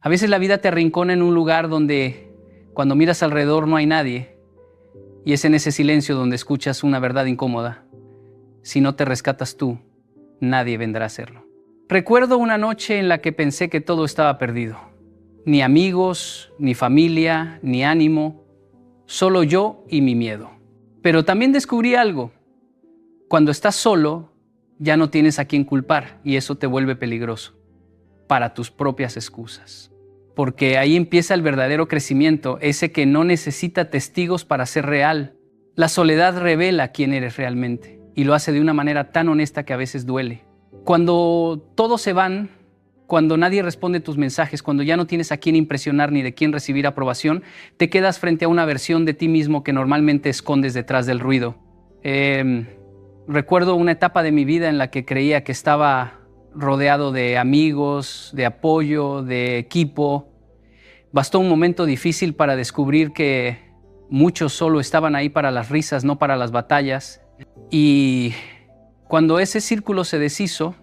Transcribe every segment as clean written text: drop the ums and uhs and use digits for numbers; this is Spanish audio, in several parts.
A veces la vida te arrincona en un lugar donde cuando miras alrededor no hay nadie, y es en ese silencio donde escuchas una verdad incómoda. Si no te rescatas tú, nadie vendrá a hacerlo. Recuerdo una noche en la que pensé que todo estaba perdido. Ni amigos, ni familia, ni ánimo, solo yo y mi miedo. Pero también descubrí algo. Cuando estás solo, ya no tienes a quién culpar y eso te vuelve peligroso para tus propias excusas. Porque ahí empieza el verdadero crecimiento, ese que no necesita testigos para ser real. La soledad revela quién eres realmente y lo hace de una manera tan honesta que a veces duele. Cuando todos se van, cuando nadie responde tus mensajes, cuando ya no tienes a quién impresionar ni de quién recibir aprobación, te quedas frente a una versión de ti mismo que normalmente escondes detrás del ruido. Recuerdo una etapa de mi vida en la que creía que estaba rodeado de amigos, de apoyo, de equipo. Bastó un momento difícil para descubrir que muchos solo estaban ahí para las risas, no para las batallas. Y cuando ese círculo se deshizo,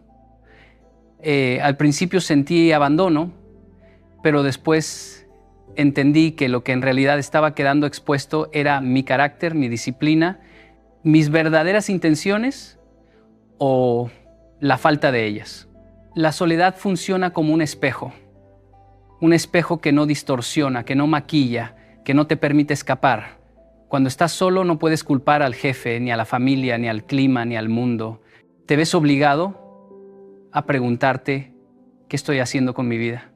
al principio sentí abandono, pero después entendí que lo que en realidad estaba quedando expuesto era mi carácter, mi disciplina, mis verdaderas intenciones o la falta de ellas. La soledad funciona como un espejo que no distorsiona, que no maquilla, que no te permite escapar. Cuando estás solo no puedes culpar al jefe, ni a la familia, ni al clima, ni al mundo. Te ves obligado a preguntarte, ¿qué estoy haciendo con mi vida?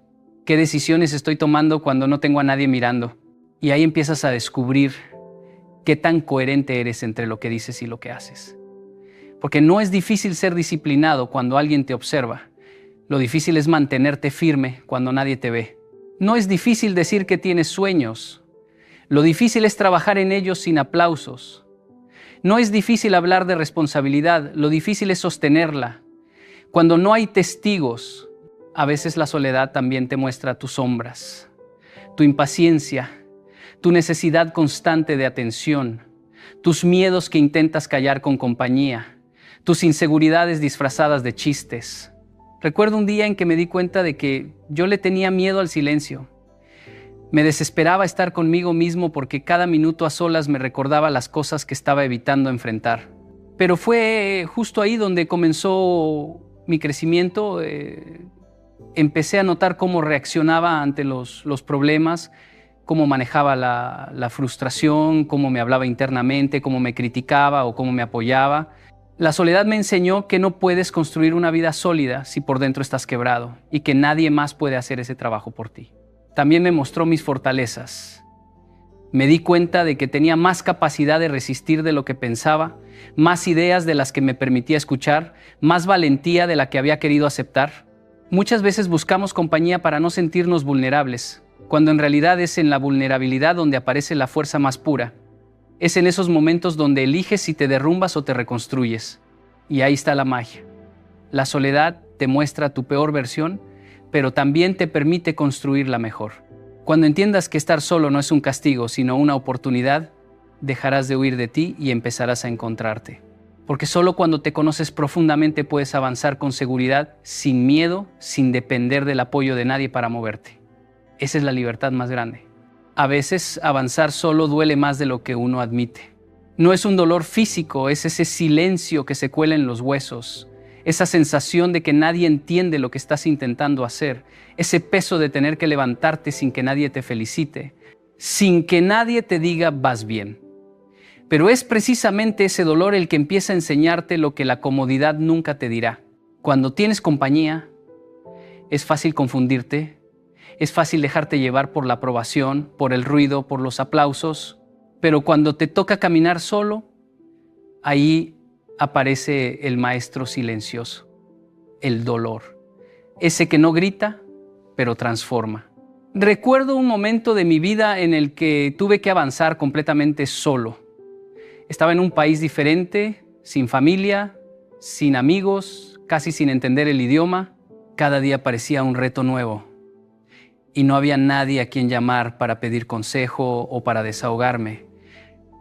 ¿Qué decisiones estoy tomando cuando no tengo a nadie mirando? Y ahí empiezas a descubrir qué tan coherente eres entre lo que dices y lo que haces. Porque no es difícil ser disciplinado cuando alguien te observa. Lo difícil es mantenerte firme cuando nadie te ve. No es difícil decir que tienes sueños. Lo difícil es trabajar en ellos sin aplausos. No es difícil hablar de responsabilidad. Lo difícil es sostenerla. Cuando no hay testigos, a veces la soledad también te muestra tus sombras, tu impaciencia, tu necesidad constante de atención, tus miedos que intentas callar con compañía, tus inseguridades disfrazadas de chistes. Recuerdo un día en que me di cuenta de que yo le tenía miedo al silencio. Me desesperaba estar conmigo mismo porque cada minuto a solas me recordaba las cosas que estaba evitando enfrentar. Pero fue justo ahí donde comenzó mi crecimiento. Empecé a notar cómo reaccionaba ante los problemas, cómo manejaba la frustración, cómo me hablaba internamente, cómo me criticaba o cómo me apoyaba. La soledad me enseñó que no puedes construir una vida sólida si por dentro estás quebrado y que nadie más puede hacer ese trabajo por ti. También me mostró mis fortalezas. Me di cuenta de que tenía más capacidad de resistir de lo que pensaba, más ideas de las que me permitía escuchar, más valentía de la que había querido aceptar. Muchas veces buscamos compañía para no sentirnos vulnerables, cuando en realidad es en la vulnerabilidad donde aparece la fuerza más pura. Es en esos momentos donde eliges si te derrumbas o te reconstruyes. Y ahí está la magia. La soledad te muestra tu peor versión, pero también te permite construirla mejor. Cuando entiendas que estar solo no es un castigo, sino una oportunidad, dejarás de huir de ti y empezarás a encontrarte. Porque solo cuando te conoces profundamente puedes avanzar con seguridad, sin miedo, sin depender del apoyo de nadie para moverte. Esa es la libertad más grande. A veces avanzar solo duele más de lo que uno admite. No es un dolor físico, es ese silencio que se cuela en los huesos, esa sensación de que nadie entiende lo que estás intentando hacer, ese peso de tener que levantarte sin que nadie te felicite, sin que nadie te diga vas bien. Pero es precisamente ese dolor el que empieza a enseñarte lo que la comodidad nunca te dirá. Cuando tienes compañía, es fácil confundirte, es fácil dejarte llevar por la aprobación, por el ruido, por los aplausos, pero cuando te toca caminar solo, ahí aparece el maestro silencioso, el dolor, ese que no grita, pero transforma. Recuerdo un momento de mi vida en el que tuve que avanzar completamente solo. Estaba en un país diferente, sin familia, sin amigos, casi sin entender el idioma. Cada día parecía un reto nuevo y no había nadie a quien llamar para pedir consejo o para desahogarme.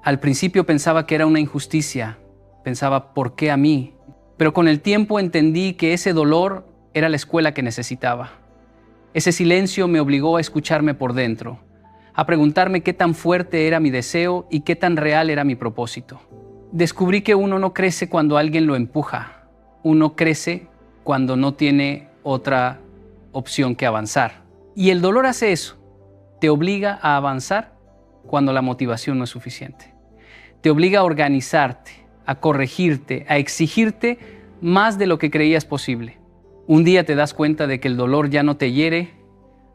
Al principio pensaba que era una injusticia, pensaba ¿por qué a mí? Pero con el tiempo entendí que ese dolor era la escuela que necesitaba. Ese silencio me obligó a escucharme por dentro, a preguntarme qué tan fuerte era mi deseo y qué tan real era mi propósito. Descubrí que uno no crece cuando alguien lo empuja, uno crece cuando no tiene otra opción que avanzar. Y el dolor hace eso, te obliga a avanzar cuando la motivación no es suficiente. Te obliga a organizarte, a corregirte, a exigirte más de lo que creías posible. Un día te das cuenta de que el dolor ya no te hiere,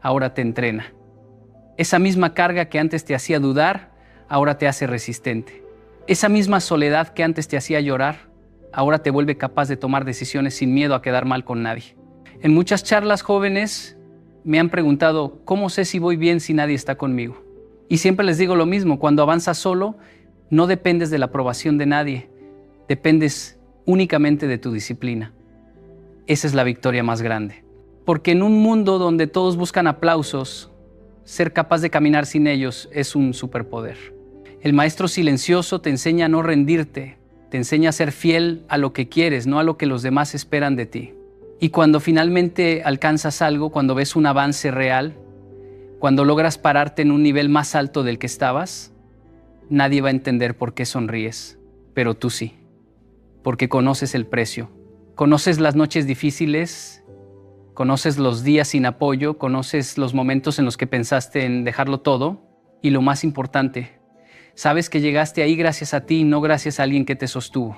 ahora te entrena. Esa misma carga que antes te hacía dudar, ahora te hace resistente. Esa misma soledad que antes te hacía llorar, ahora te vuelve capaz de tomar decisiones sin miedo a quedar mal con nadie. En muchas charlas jóvenes me han preguntado, ¿cómo sé si voy bien si nadie está conmigo? Y siempre les digo lo mismo, cuando avanzas solo, no dependes de la aprobación de nadie, dependes únicamente de tu disciplina. Esa es la victoria más grande. Porque en un mundo donde todos buscan aplausos, ser capaz de caminar sin ellos es un superpoder. El maestro silencioso te enseña a no rendirte, te enseña a ser fiel a lo que quieres, no a lo que los demás esperan de ti. Y cuando finalmente alcanzas algo, cuando ves un avance real, cuando logras pararte en un nivel más alto del que estabas, nadie va a entender por qué sonríes, pero tú sí, porque conoces el precio. Conoces las noches difíciles, conoces los días sin apoyo, conoces los momentos en los que pensaste en dejarlo todo y lo más importante, sabes que llegaste ahí gracias a ti y no gracias a alguien que te sostuvo.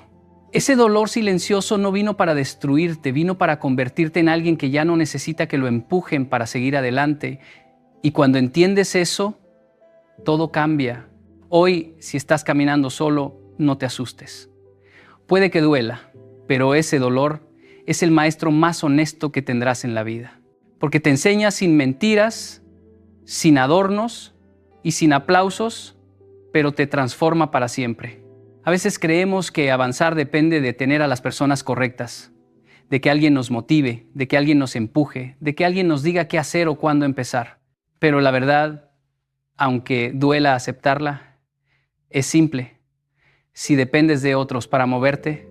Ese dolor silencioso no vino para destruirte, vino para convertirte en alguien que ya no necesita que lo empujen para seguir adelante. Y cuando entiendes eso, todo cambia. Hoy, si estás caminando solo, no te asustes. Puede que duela, pero ese dolor es el maestro más honesto que tendrás en la vida. Porque te enseña sin mentiras, sin adornos y sin aplausos, pero te transforma para siempre. A veces creemos que avanzar depende de tener a las personas correctas, de que alguien nos motive, de que alguien nos empuje, de que alguien nos diga qué hacer o cuándo empezar. Pero la verdad, aunque duela aceptarla, es simple. Si dependes de otros para moverte,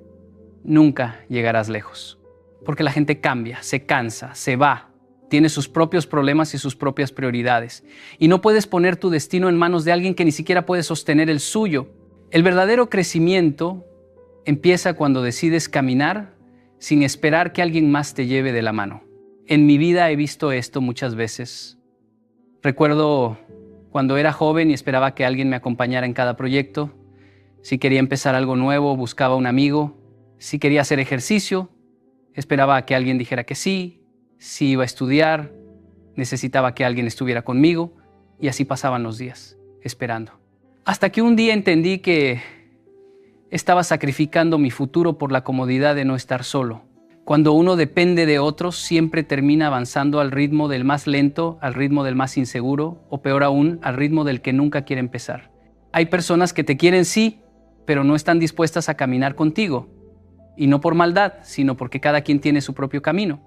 nunca llegarás lejos. Porque la gente cambia, se cansa, se va, tiene sus propios problemas y sus propias prioridades. Y no puedes poner tu destino en manos de alguien que ni siquiera puede sostener el suyo. El verdadero crecimiento empieza cuando decides caminar sin esperar que alguien más te lleve de la mano. En mi vida he visto esto muchas veces. Recuerdo cuando era joven y esperaba que alguien me acompañara en cada proyecto. Si quería empezar algo nuevo, buscaba un amigo. Si quería hacer ejercicio, esperaba a que alguien dijera que sí. Si iba a estudiar, necesitaba que alguien estuviera conmigo. Y así pasaban los días, esperando. Hasta que un día entendí que estaba sacrificando mi futuro por la comodidad de no estar solo. Cuando uno depende de otros, siempre termina avanzando al ritmo del más lento, al ritmo del más inseguro, o peor aún, al ritmo del que nunca quiere empezar. Hay personas que te quieren sí, pero no están dispuestas a caminar contigo. Y no por maldad, sino porque cada quien tiene su propio camino.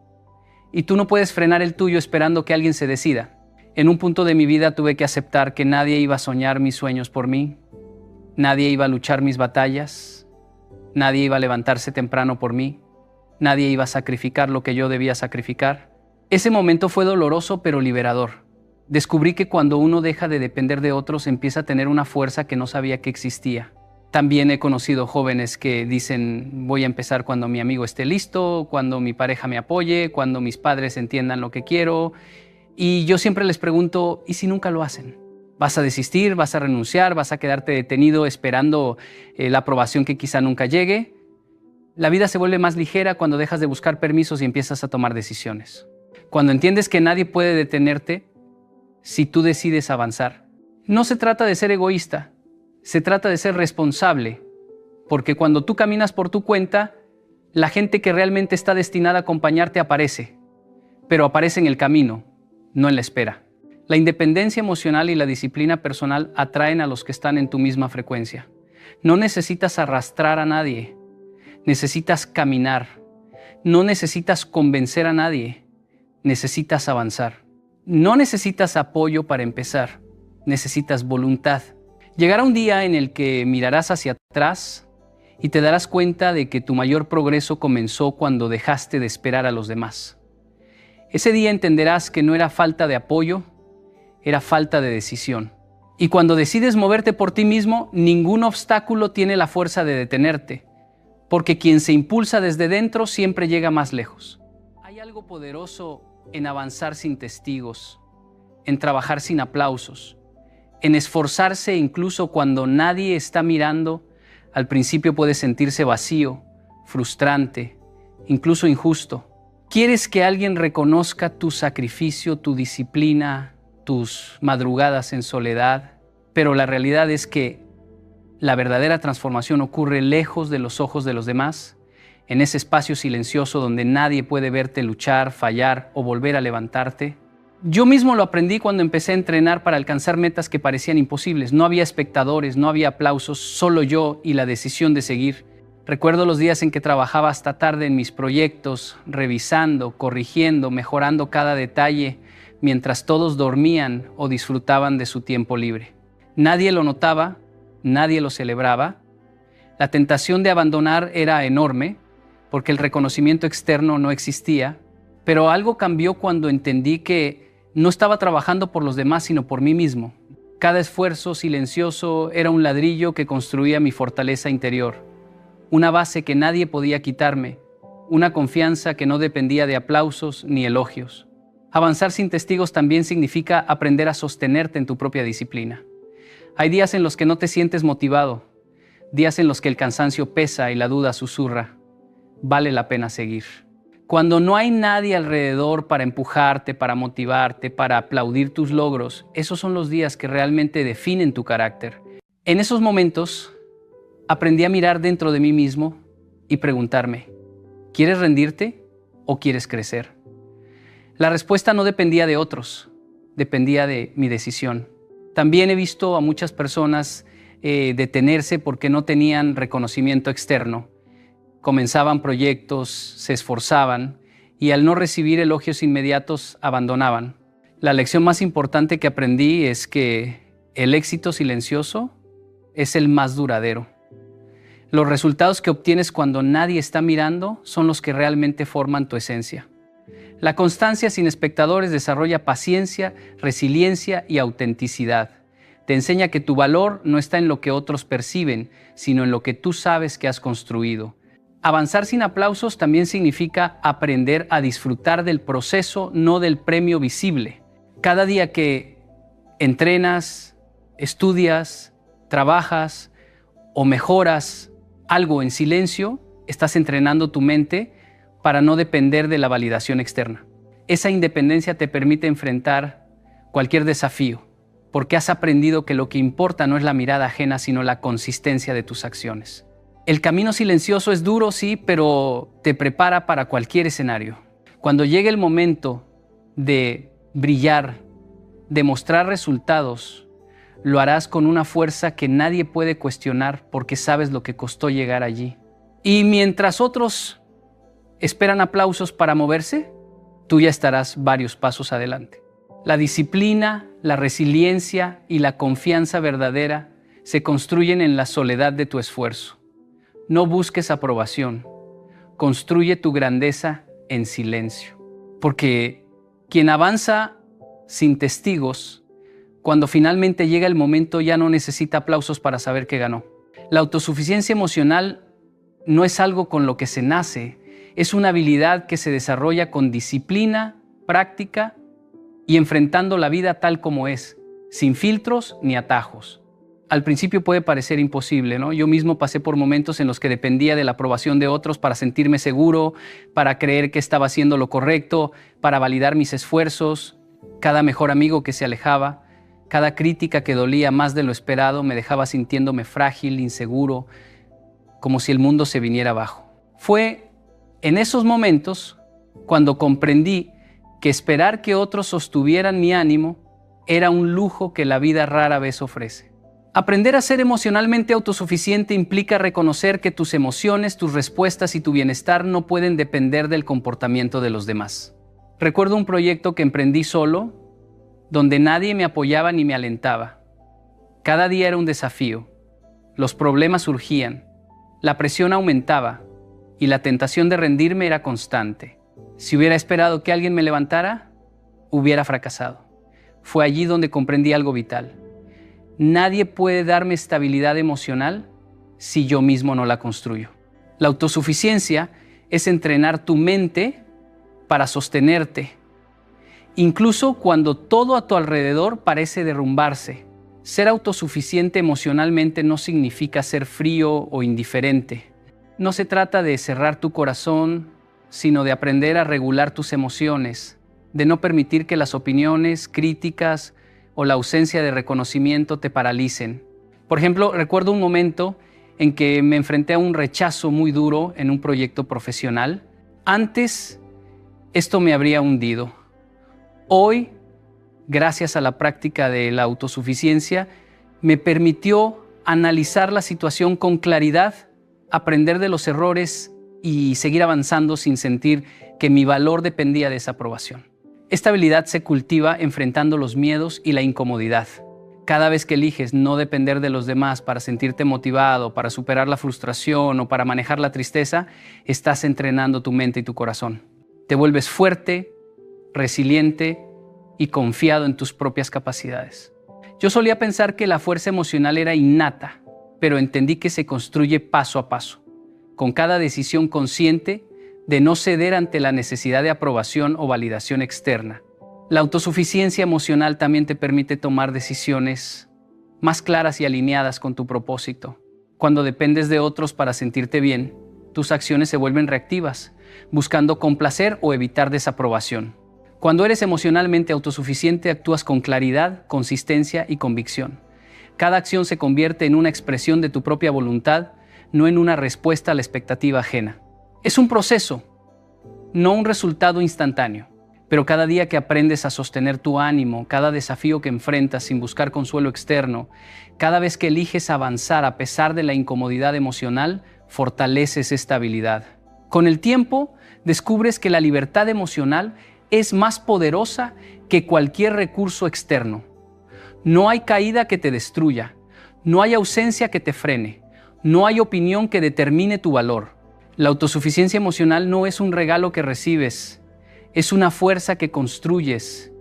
Y tú no puedes frenar el tuyo esperando que alguien se decida. En un punto de mi vida tuve que aceptar que nadie iba a soñar mis sueños por mí, nadie iba a luchar mis batallas, nadie iba a levantarse temprano por mí, nadie iba a sacrificar lo que yo debía sacrificar. Ese momento fue doloroso pero liberador. Descubrí que cuando uno deja de depender de otros empieza a tener una fuerza que no sabía que existía. También he conocido jóvenes que dicen voy a empezar cuando mi amigo esté listo, cuando mi pareja me apoye, cuando mis padres entiendan lo que quiero. Y yo siempre les pregunto, ¿y si nunca lo hacen? ¿Vas a desistir? ¿Vas a renunciar? ¿Vas a quedarte detenido esperando la aprobación que quizá nunca llegue? La vida se vuelve más ligera cuando dejas de buscar permisos y empiezas a tomar decisiones. Cuando entiendes que nadie puede detenerte si tú decides avanzar. No se trata de ser egoísta, se trata de ser responsable. Porque cuando tú caminas por tu cuenta, la gente que realmente está destinada a acompañarte aparece, pero aparece en el camino, no en la espera. La independencia emocional y la disciplina personal atraen a los que están en tu misma frecuencia. No necesitas arrastrar a nadie, necesitas caminar. No necesitas convencer a nadie, necesitas avanzar. No necesitas apoyo para empezar, necesitas voluntad. Llegará un día en el que mirarás hacia atrás y te darás cuenta de que tu mayor progreso comenzó cuando dejaste de esperar a los demás. Ese día entenderás que no era falta de apoyo, era falta de decisión. Y cuando decides moverte por ti mismo, ningún obstáculo tiene la fuerza de detenerte, porque quien se impulsa desde dentro siempre llega más lejos. Hay algo poderoso en avanzar sin testigos, en trabajar sin aplausos, en esforzarse incluso cuando nadie está mirando. Al principio puede sentirse vacío, frustrante, incluso injusto. ¿Quieres que alguien reconozca tu sacrificio, tu disciplina, tus madrugadas en soledad? Pero la realidad es que la verdadera transformación ocurre lejos de los ojos de los demás, en ese espacio silencioso donde nadie puede verte luchar, fallar o volver a levantarte. Yo mismo lo aprendí cuando empecé a entrenar para alcanzar metas que parecían imposibles. No había espectadores, no había aplausos, solo yo y la decisión de seguir. Recuerdo los días en que trabajaba hasta tarde en mis proyectos, revisando, corrigiendo, mejorando cada detalle, mientras todos dormían o disfrutaban de su tiempo libre. Nadie lo notaba, nadie lo celebraba. La tentación de abandonar era enorme, porque el reconocimiento externo no existía, pero algo cambió cuando entendí que no estaba trabajando por los demás, sino por mí mismo. Cada esfuerzo silencioso era un ladrillo que construía mi fortaleza interior, una base que nadie podía quitarme, una confianza que no dependía de aplausos ni elogios. Avanzar sin testigos también significa aprender a sostenerte en tu propia disciplina. Hay días en los que no te sientes motivado, días en los que el cansancio pesa y la duda susurra. Vale la pena seguir. Cuando no hay nadie alrededor para empujarte, para motivarte, para aplaudir tus logros, esos son los días que realmente definen tu carácter. En esos momentos, aprendí a mirar dentro de mí mismo y preguntarme, ¿quieres rendirte o quieres crecer? La respuesta no dependía de otros, dependía de mi decisión. También he visto a muchas personas detenerse porque no tenían reconocimiento externo. Comenzaban proyectos, se esforzaban y al no recibir elogios inmediatos abandonaban. La lección más importante que aprendí es que el éxito silencioso es el más duradero. Los resultados que obtienes cuando nadie está mirando son los que realmente forman tu esencia. La constancia sin espectadores desarrolla paciencia, resiliencia y autenticidad. Te enseña que tu valor no está en lo que otros perciben, sino en lo que tú sabes que has construido. Avanzar sin aplausos también significa aprender a disfrutar del proceso, no del premio visible. Cada día que entrenas, estudias, trabajas o mejoras algo en silencio, estás entrenando tu mente para no depender de la validación externa. Esa independencia te permite enfrentar cualquier desafío, porque has aprendido que lo que importa no es la mirada ajena, sino la consistencia de tus acciones. El camino silencioso es duro, sí, pero te prepara para cualquier escenario. Cuando llegue el momento de brillar, de mostrar resultados, lo harás con una fuerza que nadie puede cuestionar porque sabes lo que costó llegar allí. Y mientras otros esperan aplausos para moverse, tú ya estarás varios pasos adelante. La disciplina, la resiliencia y la confianza verdadera se construyen en la soledad de tu esfuerzo. No busques aprobación. Construye tu grandeza en silencio. Porque quien avanza sin testigos, cuando finalmente llega el momento ya no necesita aplausos para saber que ganó. La autosuficiencia emocional no es algo con lo que se nace, es una habilidad que se desarrolla con disciplina, práctica y enfrentando la vida tal como es, sin filtros ni atajos. Al principio puede parecer imposible, ¿no? Yo mismo pasé por momentos en los que dependía de la aprobación de otros para sentirme seguro, para creer que estaba haciendo lo correcto, para validar mis esfuerzos. Cada mejor amigo que se alejaba, cada crítica que dolía más de lo esperado me dejaba sintiéndome frágil, inseguro, como si el mundo se viniera abajo. Fue en esos momentos cuando comprendí que esperar que otros sostuvieran mi ánimo era un lujo que la vida rara vez ofrece. Aprender a ser emocionalmente autosuficiente implica reconocer que tus emociones, tus respuestas y tu bienestar no pueden depender del comportamiento de los demás. Recuerdo un proyecto que emprendí solo, donde nadie me apoyaba ni me alentaba. Cada día era un desafío. Los problemas surgían, la presión aumentaba y la tentación de rendirme era constante. Si hubiera esperado que alguien me levantara, hubiera fracasado. Fue allí donde comprendí algo vital. Nadie puede darme estabilidad emocional si yo mismo no la construyo. La autosuficiencia es entrenar tu mente para sostenerte, incluso cuando todo a tu alrededor parece derrumbarse. Ser autosuficiente emocionalmente no significa ser frío o indiferente. No se trata de cerrar tu corazón, sino de aprender a regular tus emociones, de no permitir que las opiniones, críticas o la ausencia de reconocimiento te paralicen. Por ejemplo, recuerdo un momento en que me enfrenté a un rechazo muy duro en un proyecto profesional. Antes, esto me habría hundido. Hoy, gracias a la práctica de la autosuficiencia, me permitió analizar la situación con claridad, aprender de los errores y seguir avanzando sin sentir que mi valor dependía de esa aprobación. Esta habilidad se cultiva enfrentando los miedos y la incomodidad. Cada vez que eliges no depender de los demás para sentirte motivado, para superar la frustración o para manejar la tristeza, estás entrenando tu mente y tu corazón. Te vuelves fuerte, resiliente y confiado en tus propias capacidades. Yo solía pensar que la fuerza emocional era innata, pero entendí que se construye paso a paso, con cada decisión consciente de no ceder ante la necesidad de aprobación o validación externa. La autosuficiencia emocional también te permite tomar decisiones más claras y alineadas con tu propósito. Cuando dependes de otros para sentirte bien, tus acciones se vuelven reactivas, buscando complacer o evitar desaprobación. Cuando eres emocionalmente autosuficiente, actúas con claridad, consistencia y convicción. Cada acción se convierte en una expresión de tu propia voluntad, no en una respuesta a la expectativa ajena. Es un proceso, no un resultado instantáneo. Pero cada día que aprendes a sostener tu ánimo, cada desafío que enfrentas sin buscar consuelo externo, cada vez que eliges avanzar a pesar de la incomodidad emocional, fortaleces esta habilidad. Con el tiempo, descubres que la libertad emocional es más poderosa que cualquier recurso externo. No hay caída que te destruya, no hay ausencia que te frene, no hay opinión que determine tu valor. La autosuficiencia emocional no es un regalo que recibes, es una fuerza que construyes,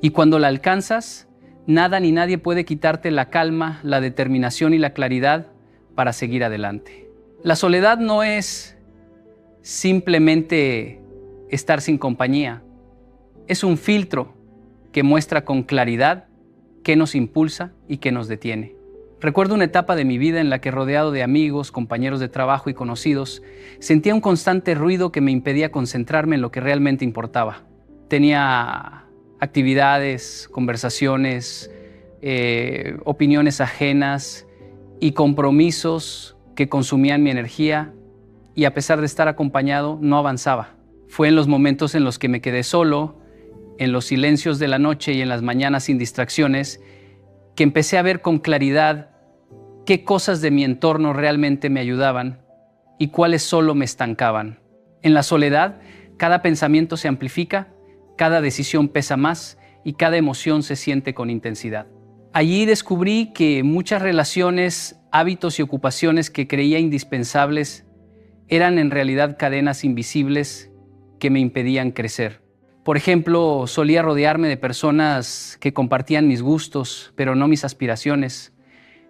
y cuando la alcanzas, nada ni nadie puede quitarte la calma, la determinación y la claridad para seguir adelante. La soledad no es simplemente estar sin compañía, es un filtro que muestra con claridad qué nos impulsa y qué nos detiene. Recuerdo una etapa de mi vida en la que, rodeado de amigos, compañeros de trabajo y conocidos, sentía un constante ruido que me impedía concentrarme en lo que realmente importaba. Tenía actividades, conversaciones, opiniones ajenas y compromisos que consumían mi energía, y a pesar de estar acompañado, no avanzaba. Fue en los momentos en los que me quedé solo, en los silencios de la noche y en las mañanas sin distracciones, que empecé a ver con claridad qué cosas de mi entorno realmente me ayudaban y cuáles solo me estancaban. En la soledad, cada pensamiento se amplifica, cada decisión pesa más y cada emoción se siente con intensidad. Allí descubrí que muchas relaciones, hábitos y ocupaciones que creía indispensables eran en realidad cadenas invisibles que me impedían crecer. Por ejemplo, solía rodearme de personas que compartían mis gustos, pero no mis aspiraciones.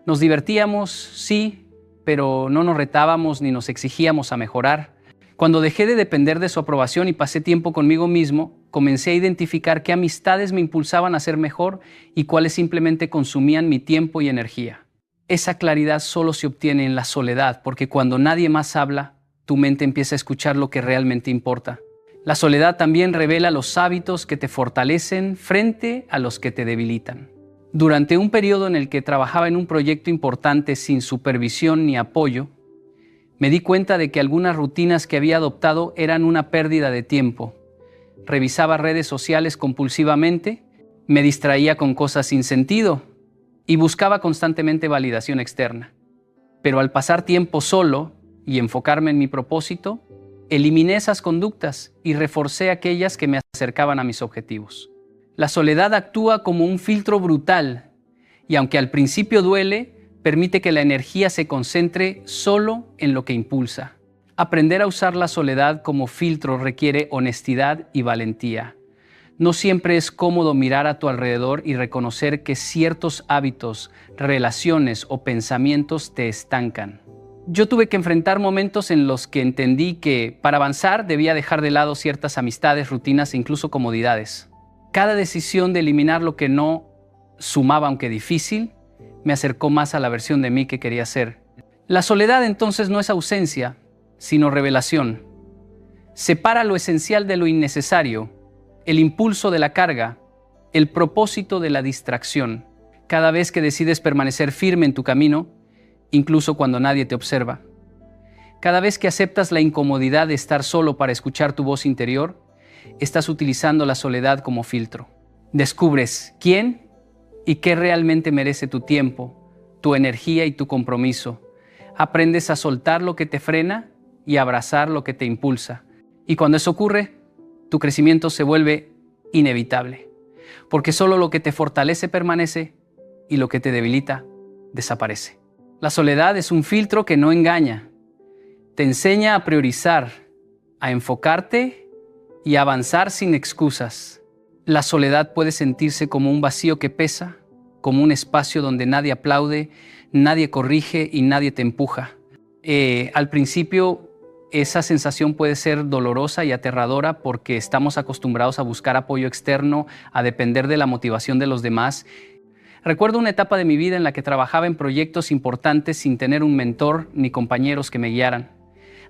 Nos divertíamos, sí, pero no nos retábamos ni nos exigíamos a mejorar. Cuando dejé de depender de su aprobación y pasé tiempo conmigo mismo, comencé a identificar qué amistades me impulsaban a ser mejor y cuáles simplemente consumían mi tiempo y energía. Esa claridad solo se obtiene en la soledad, porque cuando nadie más habla, tu mente empieza a escuchar lo que realmente importa. La soledad también revela los hábitos que te fortalecen frente a los que te debilitan. Durante un periodo en el que trabajaba en un proyecto importante sin supervisión ni apoyo, me di cuenta de que algunas rutinas que había adoptado eran una pérdida de tiempo. Revisaba redes sociales compulsivamente, me distraía con cosas sin sentido y buscaba constantemente validación externa. Pero al pasar tiempo solo y enfocarme en mi propósito, eliminé esas conductas y reforcé aquellas que me acercaban a mis objetivos. La soledad actúa como un filtro brutal y, aunque al principio duele, permite que la energía se concentre solo en lo que impulsa. Aprender a usar la soledad como filtro requiere honestidad y valentía. No siempre es cómodo mirar a tu alrededor y reconocer que ciertos hábitos, relaciones o pensamientos te estancan. Yo tuve que enfrentar momentos en los que entendí que para avanzar debía dejar de lado ciertas amistades, rutinas e incluso comodidades. Cada decisión de eliminar lo que no sumaba, aunque difícil, me acercó más a la versión de mí que quería ser. La soledad entonces no es ausencia, sino revelación. Separa lo esencial de lo innecesario, el impulso de la carga, el propósito de la distracción. Cada vez que decides permanecer firme en tu camino, incluso cuando nadie te observa. Cada vez que aceptas la incomodidad de estar solo para escuchar tu voz interior, estás utilizando la soledad como filtro. Descubres quién y qué realmente merece tu tiempo, tu energía y tu compromiso. Aprendes a soltar lo que te frena y abrazar lo que te impulsa. Y cuando eso ocurre, tu crecimiento se vuelve inevitable, porque solo lo que te fortalece permanece y lo que te debilita desaparece. La soledad es un filtro que no engaña. Te enseña a priorizar, a enfocarte y a avanzar sin excusas. La soledad puede sentirse como un vacío que pesa, como un espacio donde nadie aplaude, nadie corrige y nadie te empuja. Al principio, esa sensación puede ser dolorosa y aterradora porque estamos acostumbrados a buscar apoyo externo, a depender de la motivación de los demás. Recuerdo una etapa de mi vida en la que trabajaba en proyectos importantes sin tener un mentor ni compañeros que me guiaran.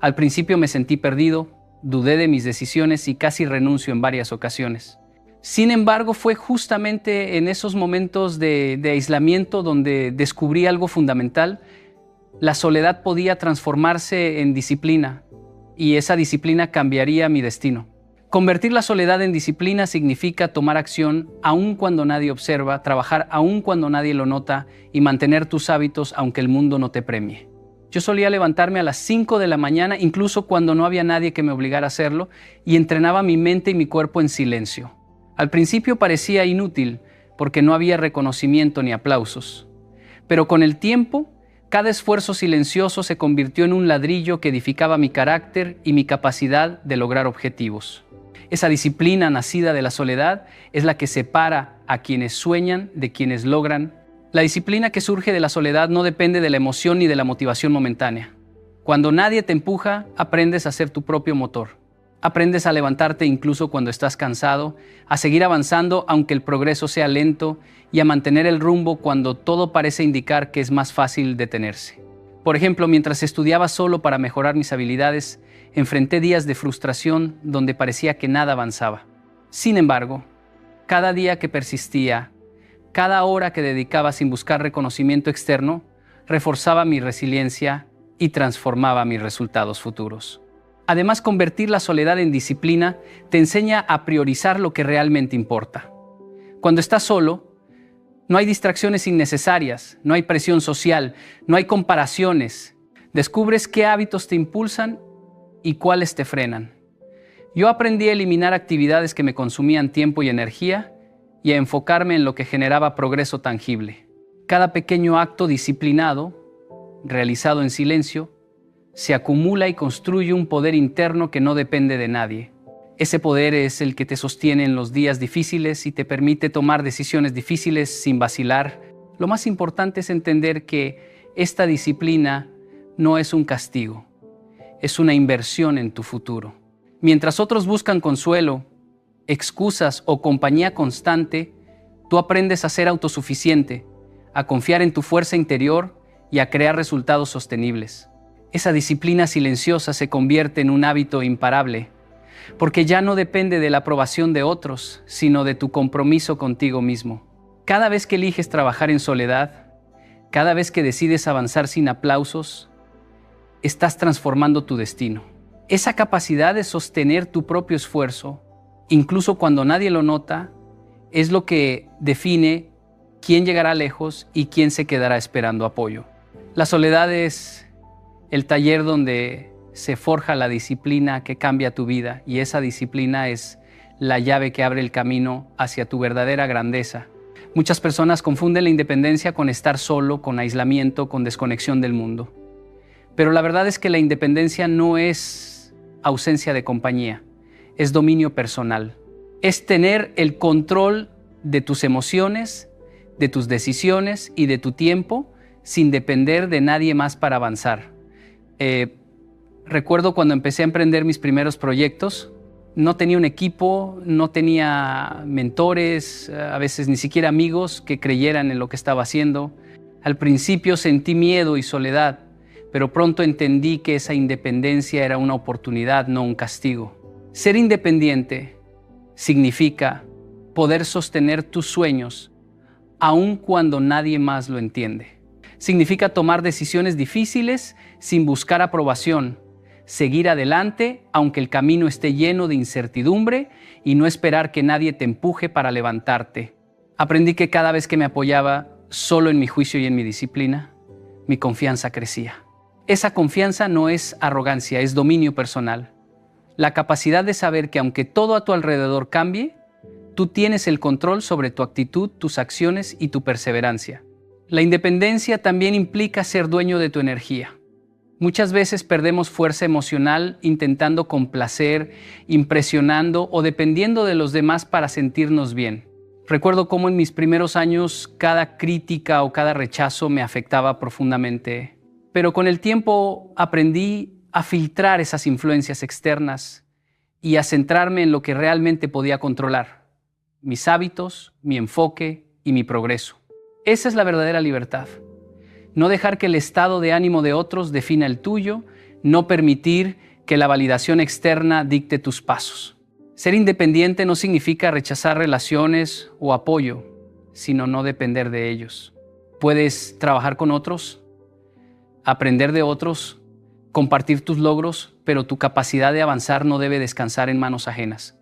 Al principio me sentí perdido, dudé de mis decisiones y casi renuncio en varias ocasiones. Sin embargo, fue justamente en esos momentos de aislamiento donde descubrí algo fundamental. La soledad podía transformarse en disciplina y esa disciplina cambiaría mi destino. Convertir la soledad en disciplina significa tomar acción aun cuando nadie observa, trabajar aun cuando nadie lo nota y mantener tus hábitos aunque el mundo no te premie. Yo solía levantarme a las 5 de la mañana, incluso cuando no había nadie que me obligara a hacerlo, y entrenaba mi mente y mi cuerpo en silencio. Al principio parecía inútil porque no había reconocimiento ni aplausos, pero con el tiempo, cada esfuerzo silencioso se convirtió en un ladrillo que edificaba mi carácter y mi capacidad de lograr objetivos. Esa disciplina nacida de la soledad es la que separa a quienes sueñan de quienes logran. La disciplina que surge de la soledad no depende de la emoción ni de la motivación momentánea. Cuando nadie te empuja, aprendes a ser tu propio motor. Aprendes a levantarte incluso cuando estás cansado, a seguir avanzando aunque el progreso sea lento y a mantener el rumbo cuando todo parece indicar que es más fácil detenerse. Por ejemplo, mientras estudiaba solo para mejorar mis habilidades, enfrenté días de frustración donde parecía que nada avanzaba. Sin embargo, cada día que persistía, cada hora que dedicaba sin buscar reconocimiento externo, reforzaba mi resiliencia y transformaba mis resultados futuros. Además, convertir la soledad en disciplina te enseña a priorizar lo que realmente importa. Cuando estás solo, no hay distracciones innecesarias, no hay presión social, no hay comparaciones. Descubres qué hábitos te impulsan y cuáles te frenan. Yo aprendí a eliminar actividades que me consumían tiempo y energía y a enfocarme en lo que generaba progreso tangible. Cada pequeño acto disciplinado, realizado en silencio, se acumula y construye un poder interno que no depende de nadie. Ese poder es el que te sostiene en los días difíciles y te permite tomar decisiones difíciles sin vacilar. Lo más importante es entender que esta disciplina no es un castigo, es una inversión en tu futuro. Mientras otros buscan consuelo, excusas o compañía constante, tú aprendes a ser autosuficiente, a confiar en tu fuerza interior y a crear resultados sostenibles. Esa disciplina silenciosa se convierte en un hábito imparable, porque ya no depende de la aprobación de otros, sino de tu compromiso contigo mismo. Cada vez que eliges trabajar en soledad, cada vez que decides avanzar sin aplausos, estás transformando tu destino. Esa capacidad de sostener tu propio esfuerzo, incluso cuando nadie lo nota, es lo que define quién llegará lejos y quién se quedará esperando apoyo. La soledad es el taller donde se forja la disciplina que cambia tu vida, y esa disciplina es la llave que abre el camino hacia tu verdadera grandeza. Muchas personas confunden la independencia con estar solo, con aislamiento, con desconexión del mundo. Pero la verdad es que la independencia no es ausencia de compañía, es dominio personal. Es tener el control de tus emociones, de tus decisiones y de tu tiempo sin depender de nadie más para avanzar. Recuerdo cuando empecé a emprender mis primeros proyectos, no tenía un equipo, no tenía mentores, a veces ni siquiera amigos que creyeran en lo que estaba haciendo. Al principio sentí miedo y soledad, pero pronto entendí que esa independencia era una oportunidad, no un castigo. Ser independiente significa poder sostener tus sueños aun cuando nadie más lo entiende. Significa tomar decisiones difíciles sin buscar aprobación, seguir adelante aunque el camino esté lleno de incertidumbre y no esperar que nadie te empuje para levantarte. Aprendí que cada vez que me apoyaba solo en mi juicio y en mi disciplina, mi confianza crecía. Esa confianza no es arrogancia, es dominio personal. La capacidad de saber que aunque todo a tu alrededor cambie, tú tienes el control sobre tu actitud, tus acciones y tu perseverancia. La independencia también implica ser dueño de tu energía. Muchas veces perdemos fuerza emocional intentando complacer, impresionando o dependiendo de los demás para sentirnos bien. Recuerdo cómo en mis primeros años cada crítica o cada rechazo me afectaba profundamente, pero con el tiempo aprendí a filtrar esas influencias externas y a centrarme en lo que realmente podía controlar: mis hábitos, mi enfoque y mi progreso. Esa es la verdadera libertad. No dejar que el estado de ánimo de otros defina el tuyo, no permitir que la validación externa dicte tus pasos. Ser independiente no significa rechazar relaciones o apoyo, sino no depender de ellos. Puedes trabajar con otros, aprender de otros, compartir tus logros, pero tu capacidad de avanzar no debe descansar en manos ajenas.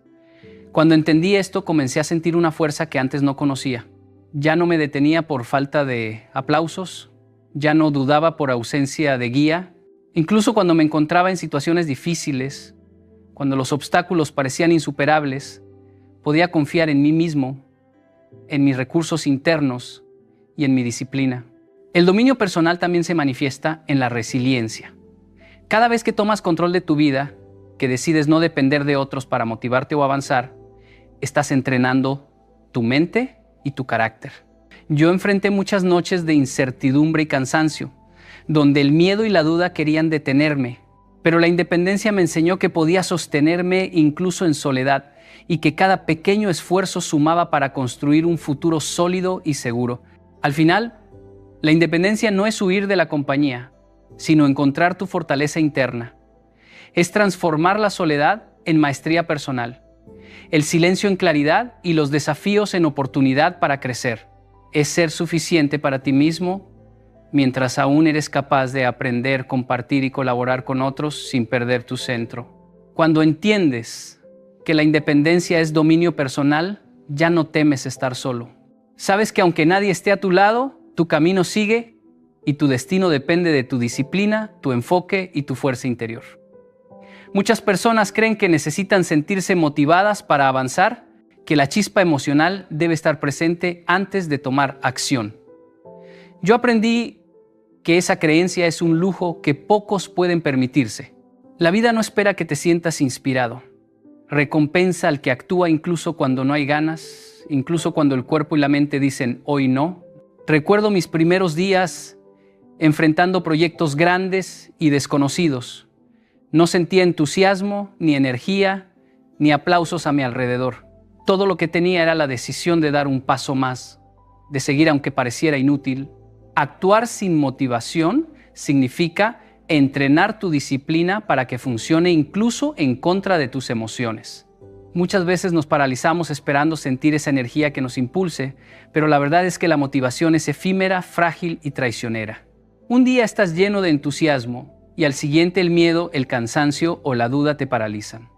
Cuando entendí esto, comencé a sentir una fuerza que antes no conocía. Ya no me detenía por falta de aplausos, ya no dudaba por ausencia de guía. Incluso cuando me encontraba en situaciones difíciles, cuando los obstáculos parecían insuperables, podía confiar en mí mismo, en mis recursos internos y en mi disciplina. El dominio personal también se manifiesta en la resiliencia. Cada vez que tomas control de tu vida, que decides no depender de otros para motivarte o avanzar, estás entrenando tu mente y tu carácter. Yo enfrenté muchas noches de incertidumbre y cansancio, donde el miedo y la duda querían detenerme, pero la independencia me enseñó que podía sostenerme incluso en soledad y que cada pequeño esfuerzo sumaba para construir un futuro sólido y seguro. Al final, la independencia no es huir de la compañía, sino encontrar tu fortaleza interna. Es transformar la soledad en maestría personal, el silencio en claridad y los desafíos en oportunidad para crecer. Es ser suficiente para ti mismo mientras aún eres capaz de aprender, compartir y colaborar con otros sin perder tu centro. Cuando entiendes que la independencia es dominio personal, ya no temes estar solo. Sabes que aunque nadie esté a tu lado, tu camino sigue y tu destino depende de tu disciplina, tu enfoque y tu fuerza interior. Muchas personas creen que necesitan sentirse motivadas para avanzar, que la chispa emocional debe estar presente antes de tomar acción. Yo aprendí que esa creencia es un lujo que pocos pueden permitirse. La vida no espera que te sientas inspirado. Recompensa al que actúa incluso cuando no hay ganas, incluso cuando el cuerpo y la mente dicen hoy no. Recuerdo mis primeros días enfrentando proyectos grandes y desconocidos. No sentía entusiasmo, ni energía, ni aplausos a mi alrededor. Todo lo que tenía era la decisión de dar un paso más, de seguir aunque pareciera inútil. Actuar sin motivación significa entrenar tu disciplina para que funcione incluso en contra de tus emociones. Muchas veces nos paralizamos esperando sentir esa energía que nos impulse, pero la verdad es que la motivación es efímera, frágil y traicionera. Un día estás lleno de entusiasmo y al siguiente el miedo, el cansancio o la duda te paralizan.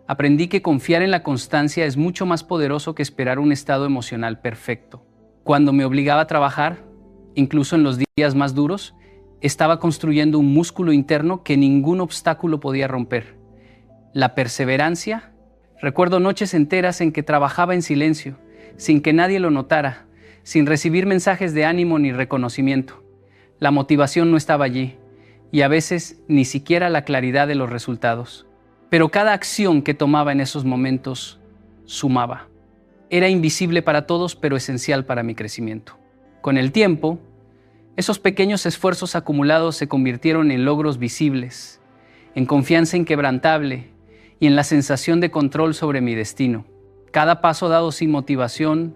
Aprendí que confiar en la constancia es mucho más poderoso que esperar un estado emocional perfecto. Cuando me obligaba a trabajar, incluso en los días más duros, estaba construyendo un músculo interno que ningún obstáculo podía romper. La perseverancia. Recuerdo noches enteras en que trabajaba en silencio, sin que nadie lo notara, sin recibir mensajes de ánimo ni reconocimiento. La motivación no estaba allí, y a veces ni siquiera la claridad de los resultados. Pero cada acción que tomaba en esos momentos sumaba. Era invisible para todos, pero esencial para mi crecimiento. Con el tiempo, esos pequeños esfuerzos acumulados se convirtieron en logros visibles, en confianza inquebrantable y en la sensación de control sobre mi destino. Cada paso dado sin motivación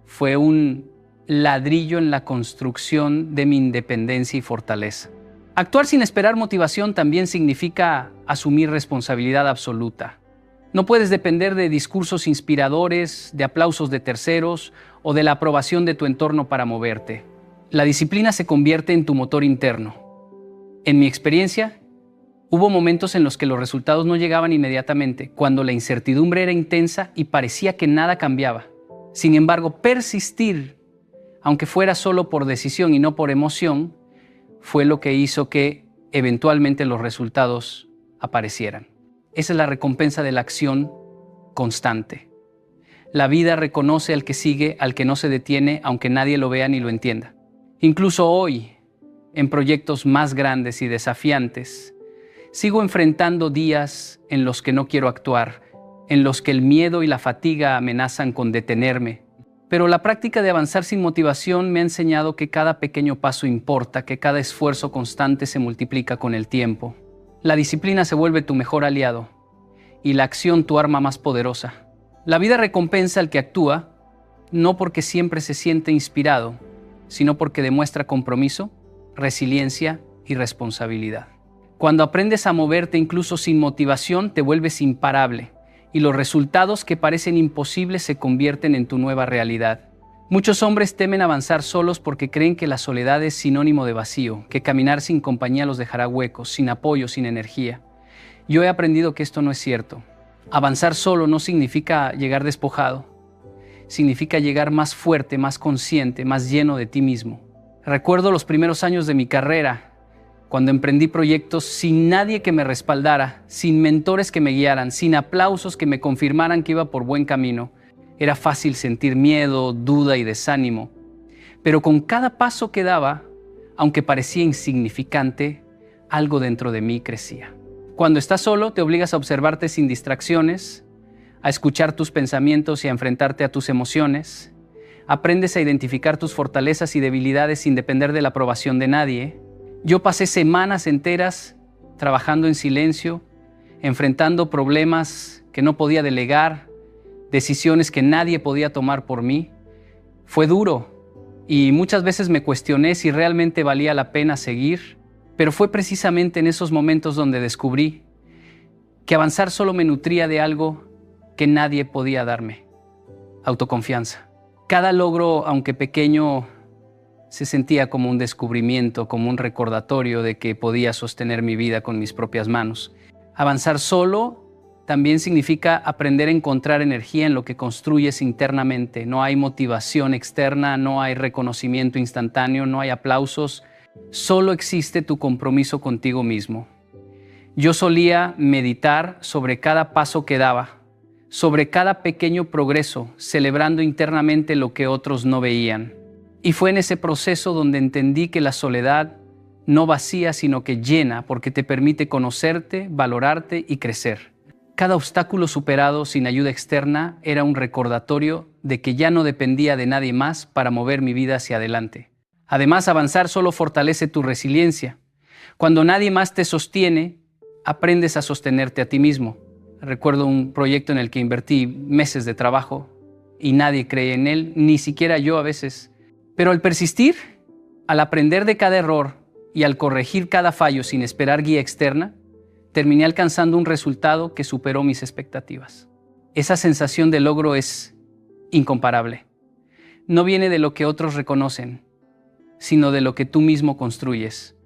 fue un ladrillo en la construcción de mi independencia y fortaleza. Actuar sin esperar motivación también significa asumir responsabilidad absoluta. No puedes depender de discursos inspiradores, de aplausos de terceros o de la aprobación de tu entorno para moverte. La disciplina se convierte en tu motor interno. En mi experiencia, hubo momentos en los que los resultados no llegaban inmediatamente, cuando la incertidumbre era intensa y parecía que nada cambiaba. Sin embargo, persistir, aunque fuera solo por decisión y no por emoción, fue lo que hizo que eventualmente los resultados aparecieran. Esa es la recompensa de la acción constante. La vida reconoce al que sigue, al que no se detiene, aunque nadie lo vea ni lo entienda. Incluso hoy, en proyectos más grandes y desafiantes, sigo enfrentando días en los que no quiero actuar, en los que el miedo y la fatiga amenazan con detenerme. Pero la práctica de avanzar sin motivación me ha enseñado que cada pequeño paso importa, que cada esfuerzo constante se multiplica con el tiempo. La disciplina se vuelve tu mejor aliado y la acción tu arma más poderosa. La vida recompensa al que actúa, no porque siempre se siente inspirado, sino porque demuestra compromiso, resiliencia y responsabilidad. Cuando aprendes a moverte incluso sin motivación, te vuelves imparable y los resultados que parecen imposibles se convierten en tu nueva realidad. Muchos hombres temen avanzar solos porque creen que la soledad es sinónimo de vacío, que caminar sin compañía los dejará huecos, sin apoyo, sin energía. Yo he aprendido que esto no es cierto. Avanzar solo no significa llegar despojado. Significa llegar más fuerte, más consciente, más lleno de ti mismo. Recuerdo los primeros años de mi carrera, cuando emprendí proyectos sin nadie que me respaldara, sin mentores que me guiaran, sin aplausos que me confirmaran que iba por buen camino. Era fácil sentir miedo, duda y desánimo. Pero con cada paso que daba, aunque parecía insignificante, algo dentro de mí crecía. Cuando estás solo, te obligas a observarte sin distracciones, a escuchar tus pensamientos y a enfrentarte a tus emociones. Aprendes a identificar tus fortalezas y debilidades sin depender de la aprobación de nadie. Yo pasé semanas enteras trabajando en silencio, enfrentando problemas que no podía delegar, decisiones que nadie podía tomar por mí. Fue duro y muchas veces me cuestioné si realmente valía la pena seguir, pero fue precisamente en esos momentos donde descubrí que avanzar solo me nutría de algo que nadie podía darme: autoconfianza. Cada logro, aunque pequeño, se sentía como un descubrimiento, como un recordatorio de que podía sostener mi vida con mis propias manos. Avanzar solo también significa aprender a encontrar energía en lo que construyes internamente. No hay motivación externa, no hay reconocimiento instantáneo, no hay aplausos. Solo existe tu compromiso contigo mismo. Yo solía meditar sobre cada paso que daba, sobre cada pequeño progreso, celebrando internamente lo que otros no veían. Y fue en ese proceso donde entendí que la soledad no vacía, sino que llena, porque te permite conocerte, valorarte y crecer. Cada obstáculo superado sin ayuda externa era un recordatorio de que ya no dependía de nadie más para mover mi vida hacia adelante. Además, avanzar solo fortalece tu resiliencia. Cuando nadie más te sostiene, aprendes a sostenerte a ti mismo. Recuerdo un proyecto en el que invertí meses de trabajo y nadie cree en él, ni siquiera yo a veces. Pero al persistir, al aprender de cada error y al corregir cada fallo sin esperar guía externa, terminé alcanzando un resultado que superó mis expectativas. Esa sensación de logro es incomparable. No viene de lo que otros reconocen, sino de lo que tú mismo construyes.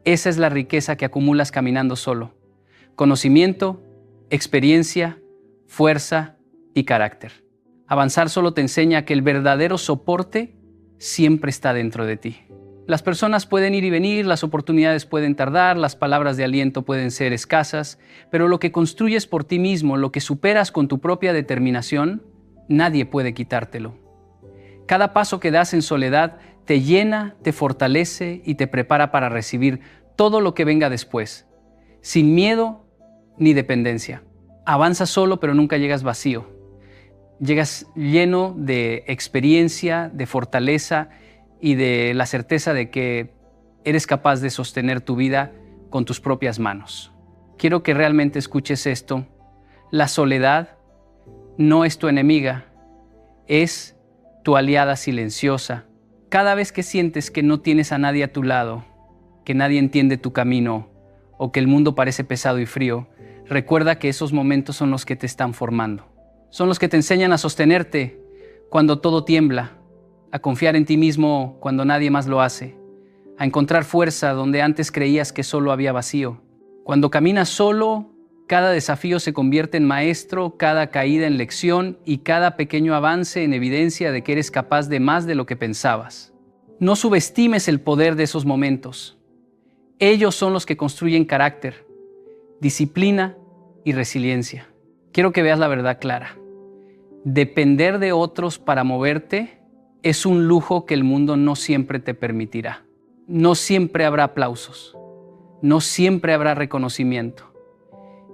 Esa es la riqueza que acumulas caminando solo: conocimiento, experiencia, fuerza y carácter. Avanzar solo te enseña que el verdadero soporte siempre está dentro de ti. Las personas pueden ir y venir, las oportunidades pueden tardar, las palabras de aliento pueden ser escasas, pero lo que construyes por ti mismo, lo que superas con tu propia determinación, nadie puede quitártelo. Cada paso que das en soledad te llena, te fortalece y te prepara para recibir todo lo que venga después, sin miedo ni dependencia. Avanzas solo, pero nunca llegas vacío. Llegas lleno de experiencia, de fortaleza y de la certeza de que eres capaz de sostener tu vida con tus propias manos. Quiero que realmente escuches esto. La soledad no es tu enemiga, es tu aliada silenciosa. Cada vez que sientes que no tienes a nadie a tu lado, que nadie entiende tu camino o que el mundo parece pesado y frío, recuerda que esos momentos son los que te están formando. Son los que te enseñan a sostenerte cuando todo tiembla, a confiar en ti mismo cuando nadie más lo hace, a encontrar fuerza donde antes creías que solo había vacío. Cuando caminas solo, cada desafío se convierte en maestro, cada caída en lección y cada pequeño avance en evidencia de que eres capaz de más de lo que pensabas. No subestimes el poder de esos momentos. Ellos son los que construyen carácter, disciplina y resiliencia. Quiero que veas la verdad clara. Depender de otros para moverte es un lujo que el mundo no siempre te permitirá. No siempre habrá aplausos, no siempre habrá reconocimiento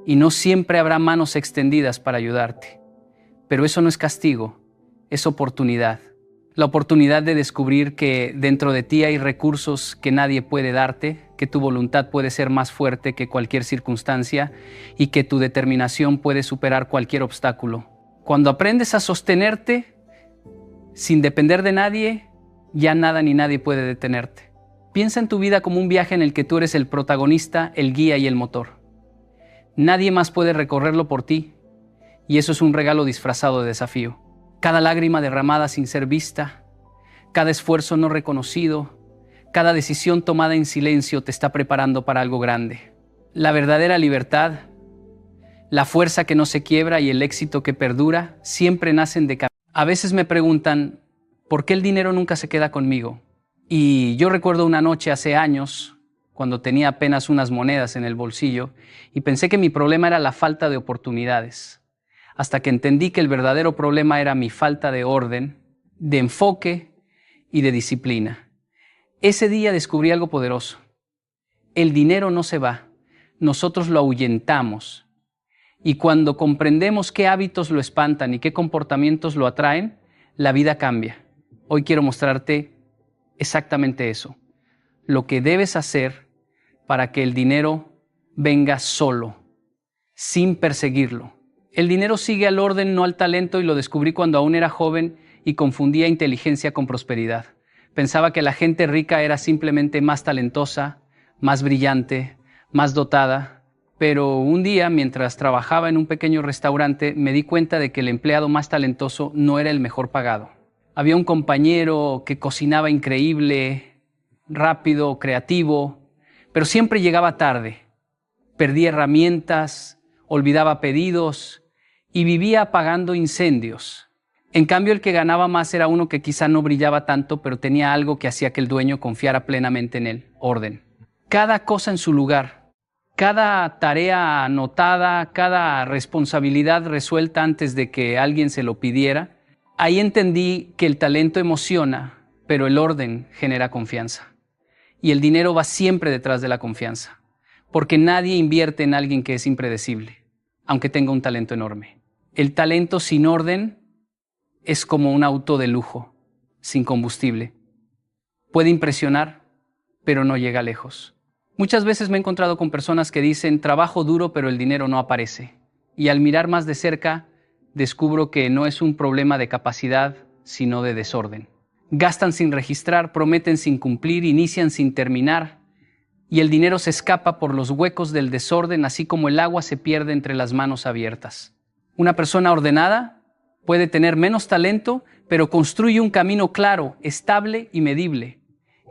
y no siempre habrá manos extendidas para ayudarte. Pero eso no es castigo, es oportunidad. La oportunidad de descubrir que dentro de ti hay recursos que nadie puede darte, que tu voluntad puede ser más fuerte que cualquier circunstancia y que tu determinación puede superar cualquier obstáculo. Cuando aprendes a sostenerte sin depender de nadie, ya nada ni nadie puede detenerte. Piensa en tu vida como un viaje en el que tú eres el protagonista, el guía y el motor. Nadie más puede recorrerlo por ti, y eso es un regalo disfrazado de desafío. Cada lágrima derramada sin ser vista, cada esfuerzo no reconocido, cada decisión tomada en silencio te está preparando para algo grande. La verdadera libertad, la fuerza que no se quiebra y el éxito que perdura siempre nacen de camino. A veces me preguntan, ¿por qué el dinero nunca se queda conmigo? Y yo recuerdo una noche hace años, cuando tenía apenas unas monedas en el bolsillo, y pensé que mi problema era la falta de oportunidades, hasta que entendí que el verdadero problema era mi falta de orden, de enfoque y de disciplina. Ese día descubrí algo poderoso. El dinero no se va, nosotros lo ahuyentamos. Y cuando comprendemos qué hábitos lo espantan y qué comportamientos lo atraen, la vida cambia. Hoy quiero mostrarte exactamente eso. Lo que debes hacer para que el dinero venga solo, sin perseguirlo. El dinero sigue al orden, no al talento, y lo descubrí cuando aún era joven y confundía inteligencia con prosperidad. Pensaba que la gente rica era simplemente más talentosa, más brillante, más dotada. Pero un día, mientras trabajaba en un pequeño restaurante, me di cuenta de que el empleado más talentoso no era el mejor pagado. Había un compañero que cocinaba increíble, rápido, creativo, pero siempre llegaba tarde. Perdía herramientas, olvidaba pedidos y vivía apagando incendios. En cambio, el que ganaba más era uno que quizá no brillaba tanto, pero tenía algo que hacía que el dueño confiara plenamente en él: orden. Cada cosa en su lugar, cada tarea anotada, cada responsabilidad resuelta antes de que alguien se lo pidiera. Ahí entendí que el talento emociona, pero el orden genera confianza. Y el dinero va siempre detrás de la confianza, porque nadie invierte en alguien que es impredecible, aunque tenga un talento enorme. El talento sin orden es como un auto de lujo, sin combustible. Puede impresionar, pero no llega lejos. Muchas veces me he encontrado con personas que dicen: trabajo duro, pero el dinero no aparece. Y al mirar más de cerca, descubro que no es un problema de capacidad, sino de desorden. Gastan sin registrar, prometen sin cumplir, inician sin terminar, y el dinero se escapa por los huecos del desorden, así como el agua se pierde entre las manos abiertas. Una persona ordenada puede tener menos talento, pero construye un camino claro, estable y medible.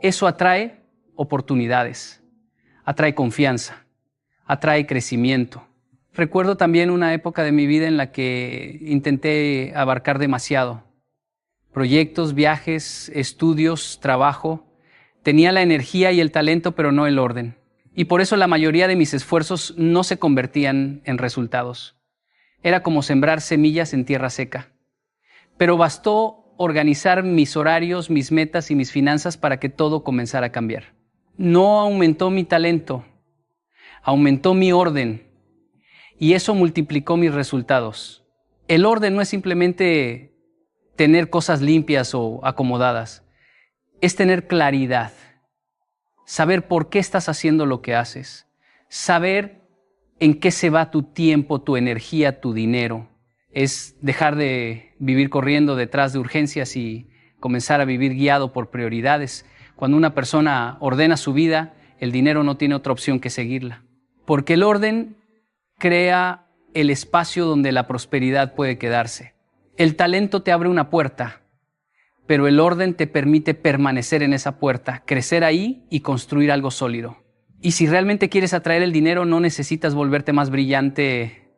Eso atrae oportunidades, atrae confianza, atrae crecimiento. Recuerdo también una época de mi vida en la que intenté abarcar demasiado. Proyectos, viajes, estudios, trabajo. Tenía la energía y el talento, pero no el orden. Y por eso la mayoría de mis esfuerzos no se convertían en resultados. Era como sembrar semillas en tierra seca. Pero bastó organizar mis horarios, mis metas y mis finanzas para que todo comenzara a cambiar. no aumentó mi talento, aumentó mi orden y eso multiplicó mis resultados. El orden no es simplemente tener cosas limpias o acomodadas, es tener claridad, saber por qué estás haciendo lo que haces, saber en qué se va tu tiempo, tu energía, tu dinero. Es dejar de vivir corriendo detrás de urgencias y comenzar a vivir guiado por prioridades. Cuando una persona ordena su vida, el dinero no tiene otra opción que seguirla. Porque el orden crea el espacio donde la prosperidad puede quedarse. El talento te abre una puerta, pero el orden te permite permanecer en esa puerta, crecer ahí y construir algo sólido. Y si realmente quieres atraer el dinero, no necesitas volverte más brillante,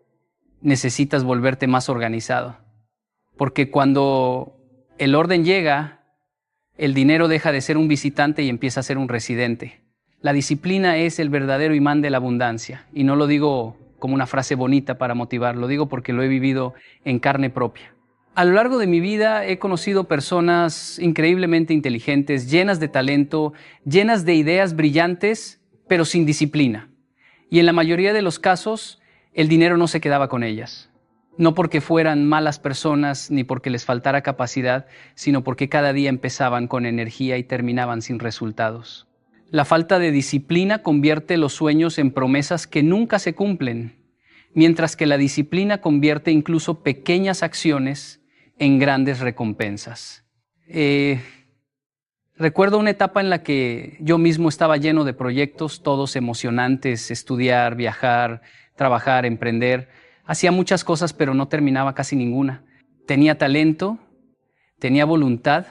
necesitas volverte más organizado. Porque cuando el orden llega, el dinero deja de ser un visitante y empieza a ser un residente. La disciplina es el verdadero imán de la abundancia. Y no lo digo como una frase bonita para motivar, lo digo porque lo he vivido en carne propia. A lo largo de mi vida he conocido personas increíblemente inteligentes, llenas de talento, llenas de ideas brillantes, pero sin disciplina. Y en la mayoría de los casos, el dinero no se quedaba con ellas. No porque fueran malas personas ni porque les faltara capacidad, sino porque cada día empezaban con energía y terminaban sin resultados. La falta de disciplina convierte los sueños en promesas que nunca se cumplen, mientras que la disciplina convierte incluso pequeñas acciones en grandes recompensas. Recuerdo una etapa en la que yo mismo estaba lleno de proyectos, todos emocionantes, estudiar, viajar, trabajar, emprender. Hacía muchas cosas, pero no terminaba casi ninguna. Tenía talento, tenía voluntad,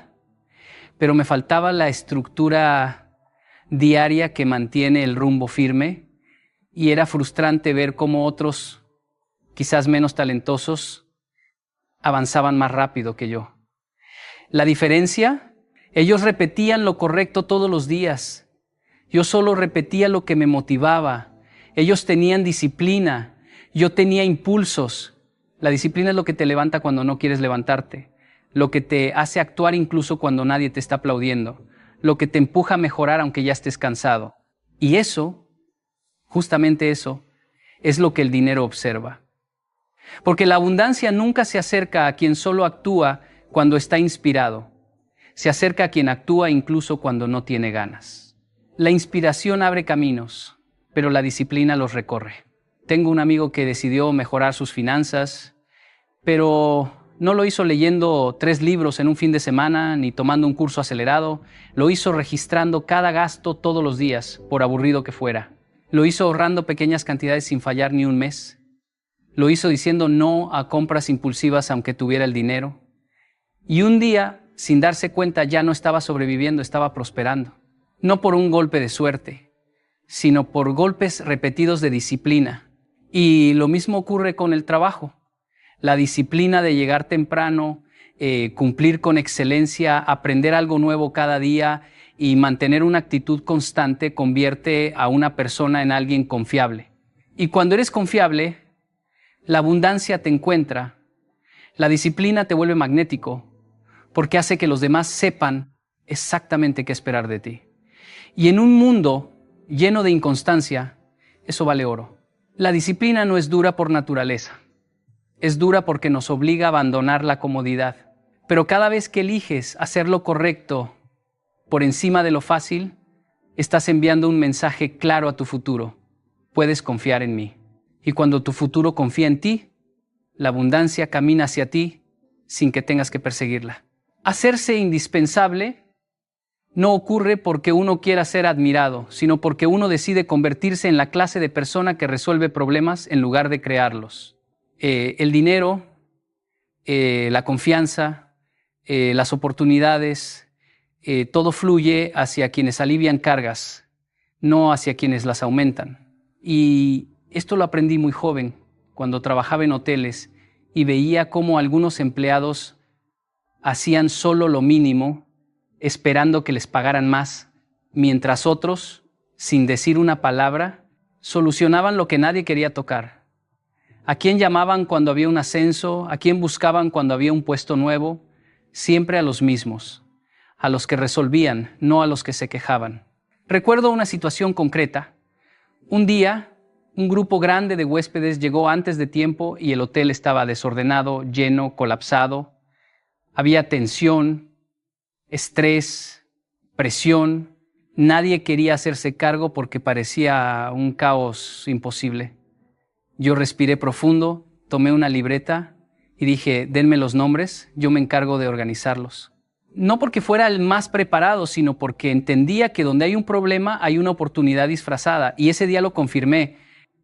pero me faltaba la estructura diaria que mantiene el rumbo firme y era frustrante ver cómo otros, quizás menos talentosos, avanzaban más rápido que yo. La diferencia, ellos repetían lo correcto todos los días. Yo solo repetía lo que me motivaba. Ellos tenían disciplina. Yo tenía impulsos. La disciplina es lo que te levanta cuando no quieres levantarte. Lo que te hace actuar incluso cuando nadie te está aplaudiendo. Lo que te empuja a mejorar aunque ya estés cansado. Y eso, justamente eso, es lo que el dinero observa. Porque la abundancia nunca se acerca a quien solo actúa cuando está inspirado. Se acerca a quien actúa incluso cuando no tiene ganas. La inspiración abre caminos, pero la disciplina los recorre. Tengo un amigo que decidió mejorar sus finanzas, pero no lo hizo leyendo 3 libros en un fin de semana ni tomando un curso acelerado. Lo hizo registrando cada gasto todos los días, por aburrido que fuera. Lo hizo ahorrando pequeñas cantidades sin fallar ni un mes. Lo hizo diciendo no a compras impulsivas aunque tuviera el dinero. Y un día, sin darse cuenta, ya no estaba sobreviviendo, estaba prosperando. No por un golpe de suerte, sino por golpes repetidos de disciplina. Y lo mismo ocurre con el trabajo. La disciplina de llegar temprano, cumplir con excelencia, aprender algo nuevo cada día y mantener una actitud constante convierte a una persona en alguien confiable. Y cuando eres confiable, la abundancia te encuentra. La disciplina te vuelve magnético porque hace que los demás sepan exactamente qué esperar de ti. Y en un mundo lleno de inconstancia, eso vale oro. La disciplina no es dura por naturaleza. Es dura porque nos obliga a abandonar la comodidad. Pero cada vez que eliges hacer lo correcto por encima de lo fácil, estás enviando un mensaje claro a tu futuro. Puedes confiar en mí. Y cuando tu futuro confía en ti, la abundancia camina hacia ti sin que tengas que perseguirla. Hacerse indispensable no ocurre porque uno quiera ser admirado, sino porque uno decide convertirse en la clase de persona que resuelve problemas en lugar de crearlos. El dinero, la confianza, las oportunidades, todo fluye hacia quienes alivian cargas, no hacia quienes las aumentan. Y esto lo aprendí muy joven, cuando trabajaba en hoteles y veía cómo algunos empleados hacían solo lo mínimo, esperando que les pagaran más, mientras otros, sin decir una palabra, solucionaban lo que nadie quería tocar. ¿A quién llamaban cuando había un ascenso? ¿A quién buscaban cuando había un puesto nuevo? Siempre a los mismos, a los que resolvían, no a los que se quejaban. Recuerdo una situación concreta. Un día, un grupo grande de huéspedes llegó antes de tiempo y el hotel estaba desordenado, lleno, colapsado. Había tensión, estrés, presión. Nadie quería hacerse cargo porque parecía un caos imposible. Yo respiré profundo, tomé una libreta y dije, denme los nombres, yo me encargo de organizarlos. No porque fuera el más preparado, sino porque entendía que donde hay un problema hay una oportunidad disfrazada. Y ese día lo confirmé.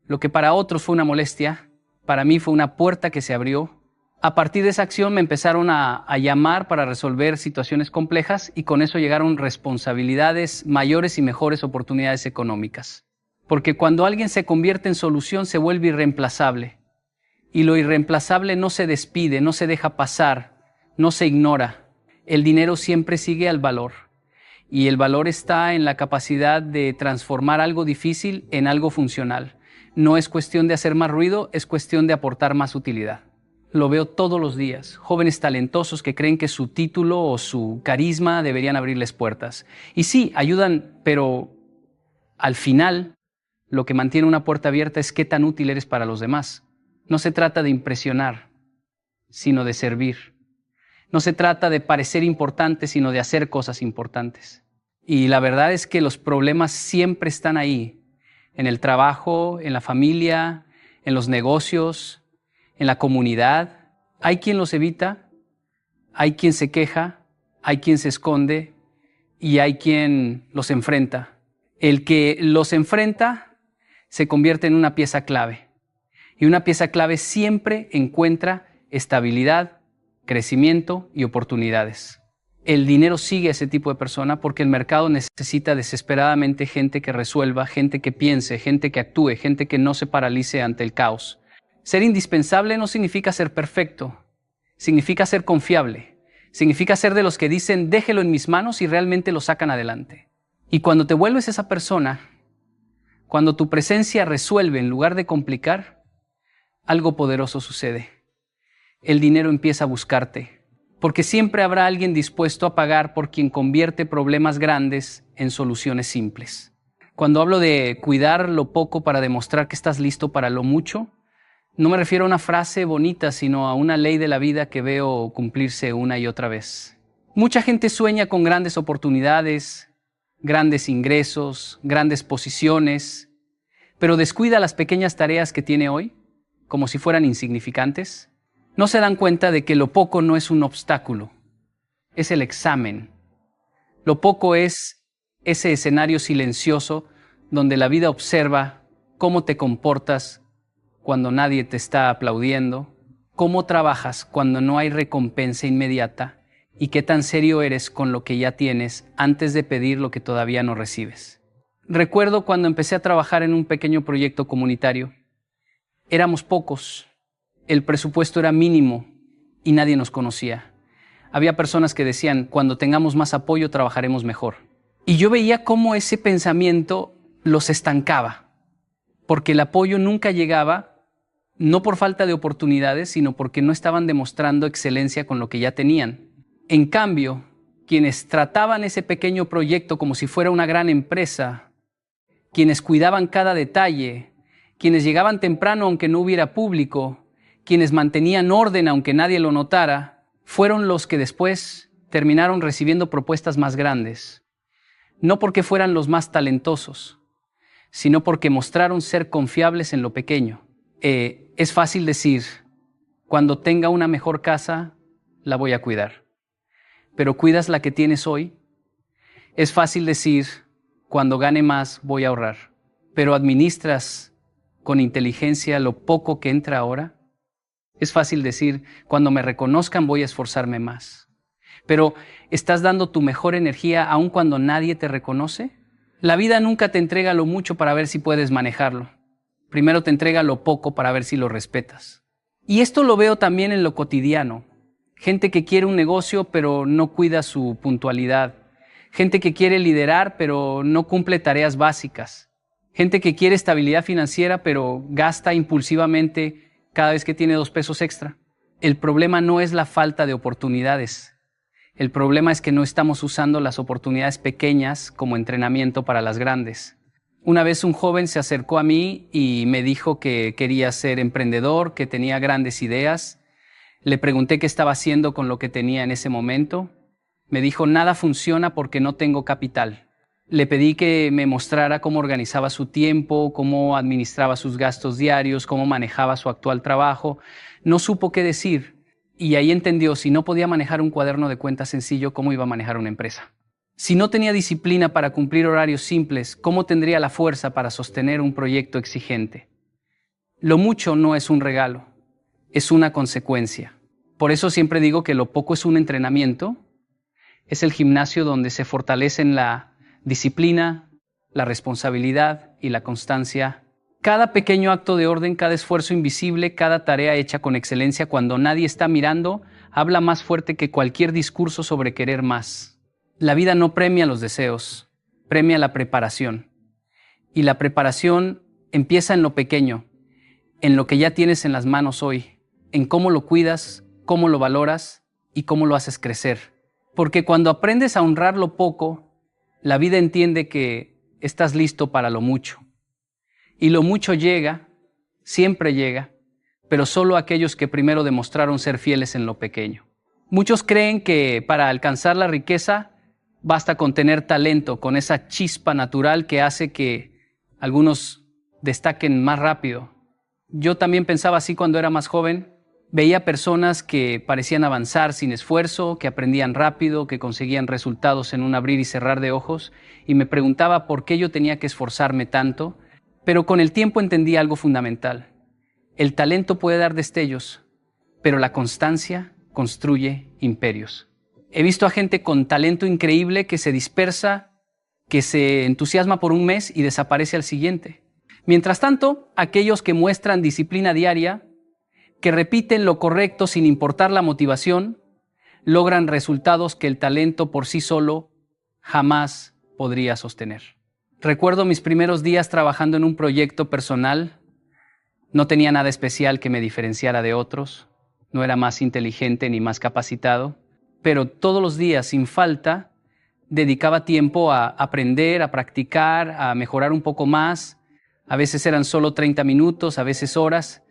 Lo que para otros fue una molestia, para mí fue una puerta que se abrió. A partir de esa acción me empezaron a llamar para resolver situaciones complejas y con eso llegaron responsabilidades mayores y mejores oportunidades económicas. Porque cuando alguien se convierte en solución se vuelve irreemplazable. Y lo irreemplazable no se despide, no se deja pasar, no se ignora. El dinero siempre sigue al valor. Y el valor está en la capacidad de transformar algo difícil en algo funcional. No es cuestión de hacer más ruido, es cuestión de aportar más utilidad. Lo veo todos los días. Jóvenes talentosos que creen que su título o su carisma deberían abrirles puertas. Y sí, ayudan, pero al final lo que mantiene una puerta abierta es qué tan útil eres para los demás. No se trata de impresionar, sino de servir. No se trata de parecer importante, sino de hacer cosas importantes. Y la verdad es que los problemas siempre están ahí, en el trabajo, en la familia, en los negocios, en la comunidad. Hay quien los evita, hay quien se queja, hay quien se esconde y hay quien los enfrenta. El que los enfrenta se convierte en una pieza clave. Y una pieza clave siempre encuentra estabilidad, crecimiento y oportunidades. El dinero sigue a ese tipo de persona porque el mercado necesita desesperadamente gente que resuelva, gente que piense, gente que actúe, gente que no se paralice ante el caos. Ser indispensable no significa ser perfecto, significa ser confiable, significa ser de los que dicen déjelo en mis manos y realmente lo sacan adelante. Y cuando te vuelves esa persona, cuando tu presencia resuelve en lugar de complicar, algo poderoso sucede. El dinero empieza a buscarte, porque siempre habrá alguien dispuesto a pagar por quien convierte problemas grandes en soluciones simples. Cuando hablo de cuidar lo poco para demostrar que estás listo para lo mucho, no me refiero a una frase bonita, sino a una ley de la vida que veo cumplirse una y otra vez. Mucha gente sueña con grandes oportunidades, grandes ingresos, grandes posiciones, pero descuida las pequeñas tareas que tiene hoy, como si fueran insignificantes. No se dan cuenta de que lo poco no es un obstáculo, es el examen. Lo poco es ese escenario silencioso donde la vida observa cómo te comportas cuando nadie te está aplaudiendo, cómo trabajas cuando no hay recompensa inmediata y qué tan serio eres con lo que ya tienes antes de pedir lo que todavía no recibes. Recuerdo cuando empecé a trabajar en un pequeño proyecto comunitario. Éramos pocos. El presupuesto era mínimo y nadie nos conocía. Había personas que decían, cuando tengamos más apoyo trabajaremos mejor. Y yo veía cómo ese pensamiento los estancaba, porque el apoyo nunca llegaba, no por falta de oportunidades, sino porque no estaban demostrando excelencia con lo que ya tenían. En cambio, quienes trataban ese pequeño proyecto como si fuera una gran empresa, quienes cuidaban cada detalle, quienes llegaban temprano aunque no hubiera público, quienes mantenían orden aunque nadie lo notara, fueron los que después terminaron recibiendo propuestas más grandes. No porque fueran los más talentosos, sino porque mostraron ser confiables en lo pequeño. Es fácil decir, cuando tenga una mejor casa, la voy a cuidar. Pero ¿cuidas la que tienes hoy? Es fácil decir, cuando gane más, voy a ahorrar. Pero ¿administras con inteligencia lo poco que entra ahora? Es fácil decir, cuando me reconozcan voy a esforzarme más. Pero ¿estás dando tu mejor energía aun cuando nadie te reconoce? La vida nunca te entrega lo mucho para ver si puedes manejarlo. Primero te entrega lo poco para ver si lo respetas. Y esto lo veo también en lo cotidiano. Gente que quiere un negocio pero no cuida su puntualidad. Gente que quiere liderar pero no cumple tareas básicas. Gente que quiere estabilidad financiera pero gasta impulsivamente cada vez que tiene 2 pesos extra. El problema no es la falta de oportunidades. El problema es que no estamos usando las oportunidades pequeñas como entrenamiento para las grandes. Una vez un joven se acercó a mí y me dijo que quería ser emprendedor, que tenía grandes ideas. Le pregunté qué estaba haciendo con lo que tenía en ese momento. Me dijo, nada funciona porque no tengo capital. Le pedí que me mostrara cómo organizaba su tiempo, cómo administraba sus gastos diarios, cómo manejaba su actual trabajo. No supo qué decir y ahí entendió, si no podía manejar un cuaderno de cuentas sencillo, ¿cómo iba a manejar una empresa? Si no tenía disciplina para cumplir horarios simples, ¿cómo tendría la fuerza para sostener un proyecto exigente? Lo mucho no es un regalo, es una consecuencia. Por eso siempre digo que lo poco es un entrenamiento, es el gimnasio donde se fortalecen la disciplina, la responsabilidad y la constancia. Cada pequeño acto de orden, cada esfuerzo invisible, cada tarea hecha con excelencia cuando nadie está mirando, habla más fuerte que cualquier discurso sobre querer más. La vida no premia los deseos, premia la preparación. Y la preparación empieza en lo pequeño, en lo que ya tienes en las manos hoy, en cómo lo cuidas, cómo lo valoras y cómo lo haces crecer. Porque cuando aprendes a honrar lo poco, la vida entiende que estás listo para lo mucho. Y lo mucho llega, siempre llega, pero solo aquellos que primero demostraron ser fieles en lo pequeño. Muchos creen que para alcanzar la riqueza basta con tener talento, con esa chispa natural que hace que algunos destaquen más rápido. Yo también pensaba así cuando era más joven. Veía personas que parecían avanzar sin esfuerzo, que aprendían rápido, que conseguían resultados en un abrir y cerrar de ojos, y me preguntaba por qué yo tenía que esforzarme tanto, pero con el tiempo entendí algo fundamental. El talento puede dar destellos, pero la constancia construye imperios. He visto a gente con talento increíble que se dispersa, que se entusiasma por un mes y desaparece al siguiente. Mientras tanto, aquellos que muestran disciplina diaria, que repiten lo correcto sin importar la motivación, logran resultados que el talento por sí solo jamás podría sostener. Recuerdo mis primeros días trabajando en un proyecto personal. No tenía nada especial que me diferenciara de otros, no era más inteligente ni más capacitado, pero todos los días, sin falta, dedicaba tiempo a aprender, a practicar, a mejorar un poco más. A veces eran solo 30 minutos, a veces horas,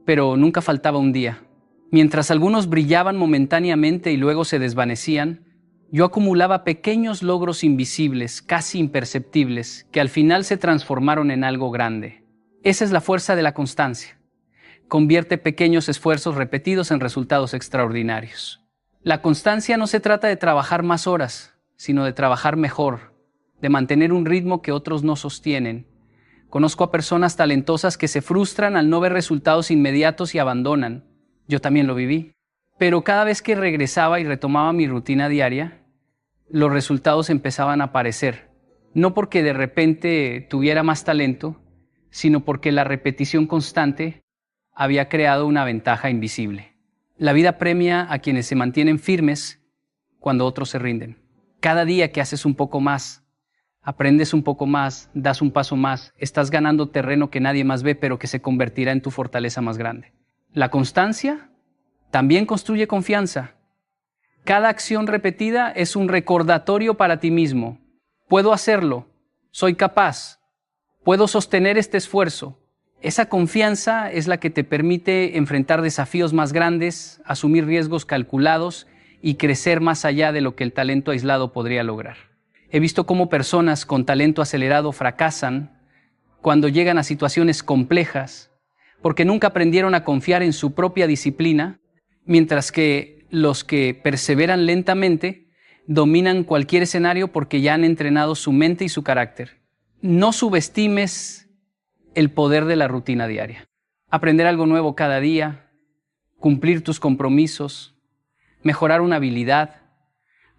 pero nunca faltaba un día. Mientras algunos brillaban momentáneamente y luego se desvanecían, yo acumulaba pequeños logros invisibles, casi imperceptibles, que al final se transformaron en algo grande. Esa es la fuerza de la constancia. Convierte pequeños esfuerzos repetidos en resultados extraordinarios. La constancia no se trata de trabajar más horas, sino de trabajar mejor, de mantener un ritmo que otros no sostienen. Conozco a personas talentosas que se frustran al no ver resultados inmediatos y abandonan. Yo también lo viví. Pero cada vez que regresaba y retomaba mi rutina diaria, los resultados empezaban a aparecer. No porque de repente tuviera más talento, sino porque la repetición constante había creado una ventaja invisible. La vida premia a quienes se mantienen firmes cuando otros se rinden. Cada día que haces un poco más, aprendes un poco más, das un paso más, estás ganando terreno que nadie más ve, pero que se convertirá en tu fortaleza más grande. La constancia también construye confianza. Cada acción repetida es un recordatorio para ti mismo. Puedo hacerlo, soy capaz, puedo sostener este esfuerzo. Esa confianza es la que te permite enfrentar desafíos más grandes, asumir riesgos calculados y crecer más allá de lo que el talento aislado podría lograr. He visto cómo personas con talento acelerado fracasan cuando llegan a situaciones complejas porque nunca aprendieron a confiar en su propia disciplina, mientras que los que perseveran lentamente dominan cualquier escenario porque ya han entrenado su mente y su carácter. No subestimes el poder de la rutina diaria. Aprender algo nuevo cada día, cumplir tus compromisos, mejorar una habilidad,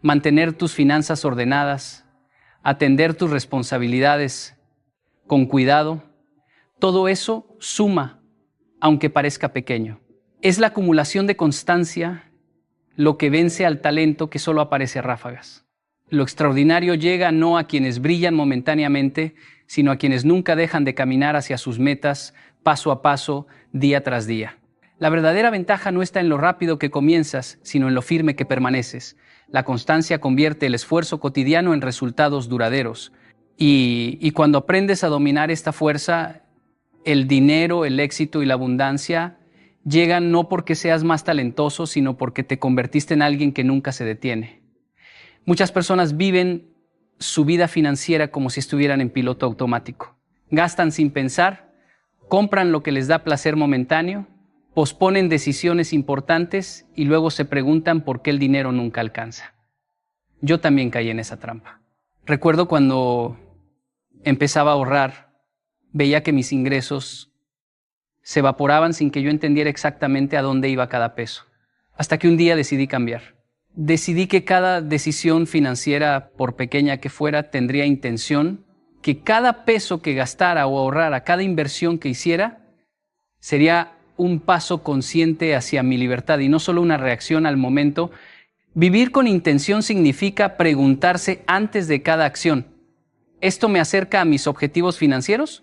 mantener tus finanzas ordenadas, atender tus responsabilidades con cuidado, todo eso suma, aunque parezca pequeño. Es la acumulación de constancia lo que vence al talento que solo aparece a ráfagas. Lo extraordinario llega no a quienes brillan momentáneamente, sino a quienes nunca dejan de caminar hacia sus metas paso a paso, día tras día. La verdadera ventaja no está en lo rápido que comienzas, sino en lo firme que permaneces. La constancia convierte el esfuerzo cotidiano en resultados duraderos. Y cuando aprendes a dominar esta fuerza, el dinero, el éxito y la abundancia llegan no porque seas más talentoso, sino porque te convertiste en alguien que nunca se detiene. Muchas personas viven su vida financiera como si estuvieran en piloto automático. Gastan sin pensar, compran lo que les da placer momentáneo, posponen decisiones importantes y luego se preguntan por qué el dinero nunca alcanza. Yo también caí en esa trampa. Recuerdo cuando empezaba a ahorrar, veía que mis ingresos se evaporaban sin que yo entendiera exactamente a dónde iba cada peso. Hasta que un día decidí cambiar. Decidí que cada decisión financiera, por pequeña que fuera, tendría intención, que cada peso que gastara o ahorrara, cada inversión que hiciera, sería un paso consciente hacia mi libertad y no solo una reacción al momento. Vivir con intención significa preguntarse antes de cada acción: ¿esto me acerca a mis objetivos financieros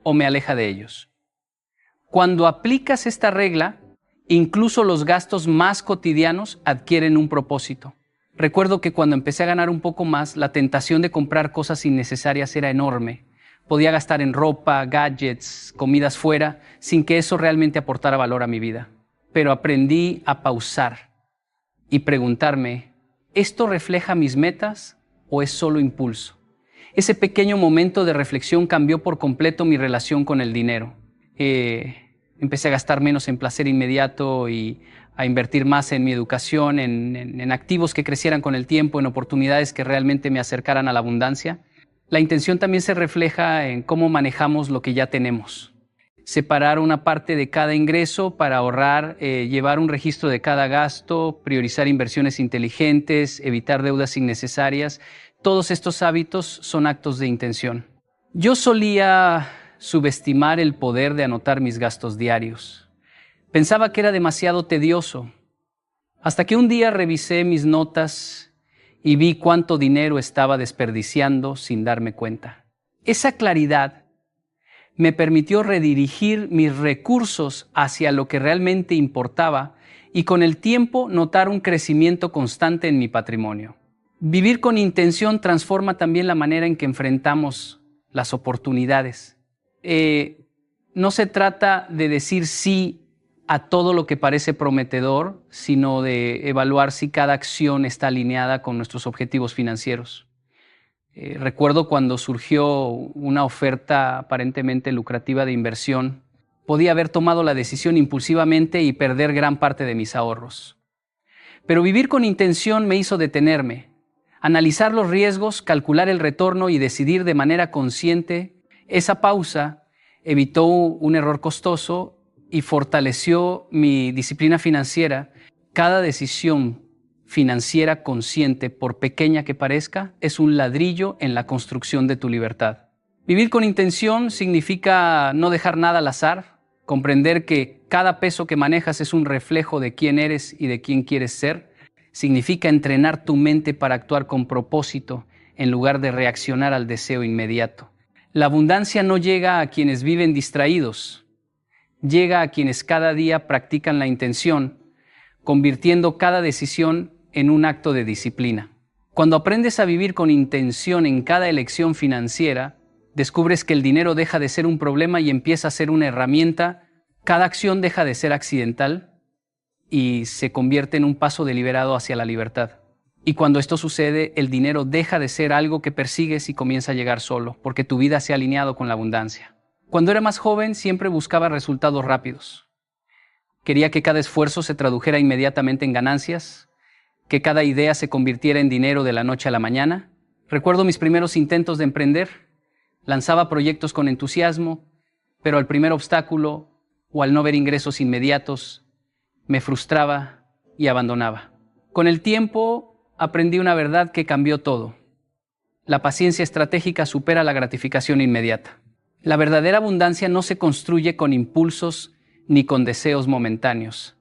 o me aleja de ellos? Cuando aplicas esta regla, incluso los gastos más cotidianos adquieren un propósito. Recuerdo que cuando empecé a ganar un poco más, la tentación de comprar cosas innecesarias era enorme. Podía gastar en ropa, gadgets, comidas fuera, sin que eso realmente aportara valor a mi vida. Pero aprendí a pausar y preguntarme, ¿esto refleja mis metas o es solo impulso? Ese pequeño momento de reflexión cambió por completo mi relación con el dinero. Empecé a gastar menos en placer inmediato y a invertir más en mi educación, en activos que crecieran con el tiempo, en oportunidades que realmente me acercaran a la abundancia. La intención también se refleja en cómo manejamos lo que ya tenemos. Separar una parte de cada ingreso para ahorrar, llevar un registro de cada gasto, priorizar inversiones inteligentes, evitar deudas innecesarias. Todos estos hábitos son actos de intención. Yo solía subestimar el poder de anotar mis gastos diarios. Pensaba que era demasiado tedioso, hasta que un día revisé mis notas y vi cuánto dinero estaba desperdiciando sin darme cuenta. Esa claridad me permitió redirigir mis recursos hacia lo que realmente importaba y con el tiempo notar un crecimiento constante en mi patrimonio. Vivir con intención transforma también la manera en que enfrentamos las oportunidades. No se trata de decir sí a todo lo que parece prometedor, sino de evaluar si cada acción está alineada con nuestros objetivos financieros. Recuerdo cuando surgió una oferta aparentemente lucrativa de inversión, podía haber tomado la decisión impulsivamente y perder gran parte de mis ahorros. Pero vivir con intención me hizo detenerme, analizar los riesgos, calcular el retorno y decidir de manera consciente. Esa pausa evitó un error costoso y fortaleció mi disciplina financiera. Cada decisión financiera consciente, por pequeña que parezca, es un ladrillo en la construcción de tu libertad. Vivir con intención significa no dejar nada al azar, comprender que cada peso que manejas es un reflejo de quién eres y de quién quieres ser. Significa entrenar tu mente para actuar con propósito en lugar de reaccionar al deseo inmediato. La abundancia no llega a quienes viven distraídos, llega a quienes cada día practican la intención, convirtiendo cada decisión en un acto de disciplina. Cuando aprendes a vivir con intención en cada elección financiera, descubres que el dinero deja de ser un problema y empieza a ser una herramienta. Cada acción deja de ser accidental y se convierte en un paso deliberado hacia la libertad. Y cuando esto sucede, el dinero deja de ser algo que persigues y comienza a llegar solo, porque tu vida se ha alineado con la abundancia. Cuando era más joven, siempre buscaba resultados rápidos. Quería que cada esfuerzo se tradujera inmediatamente en ganancias, que cada idea se convirtiera en dinero de la noche a la mañana. Recuerdo mis primeros intentos de emprender. Lanzaba proyectos con entusiasmo, pero al primer obstáculo o al no ver ingresos inmediatos, me frustraba y abandonaba. Con el tiempo aprendí una verdad que cambió todo. La paciencia estratégica supera la gratificación inmediata. La verdadera abundancia no se construye con impulsos ni con deseos momentáneos.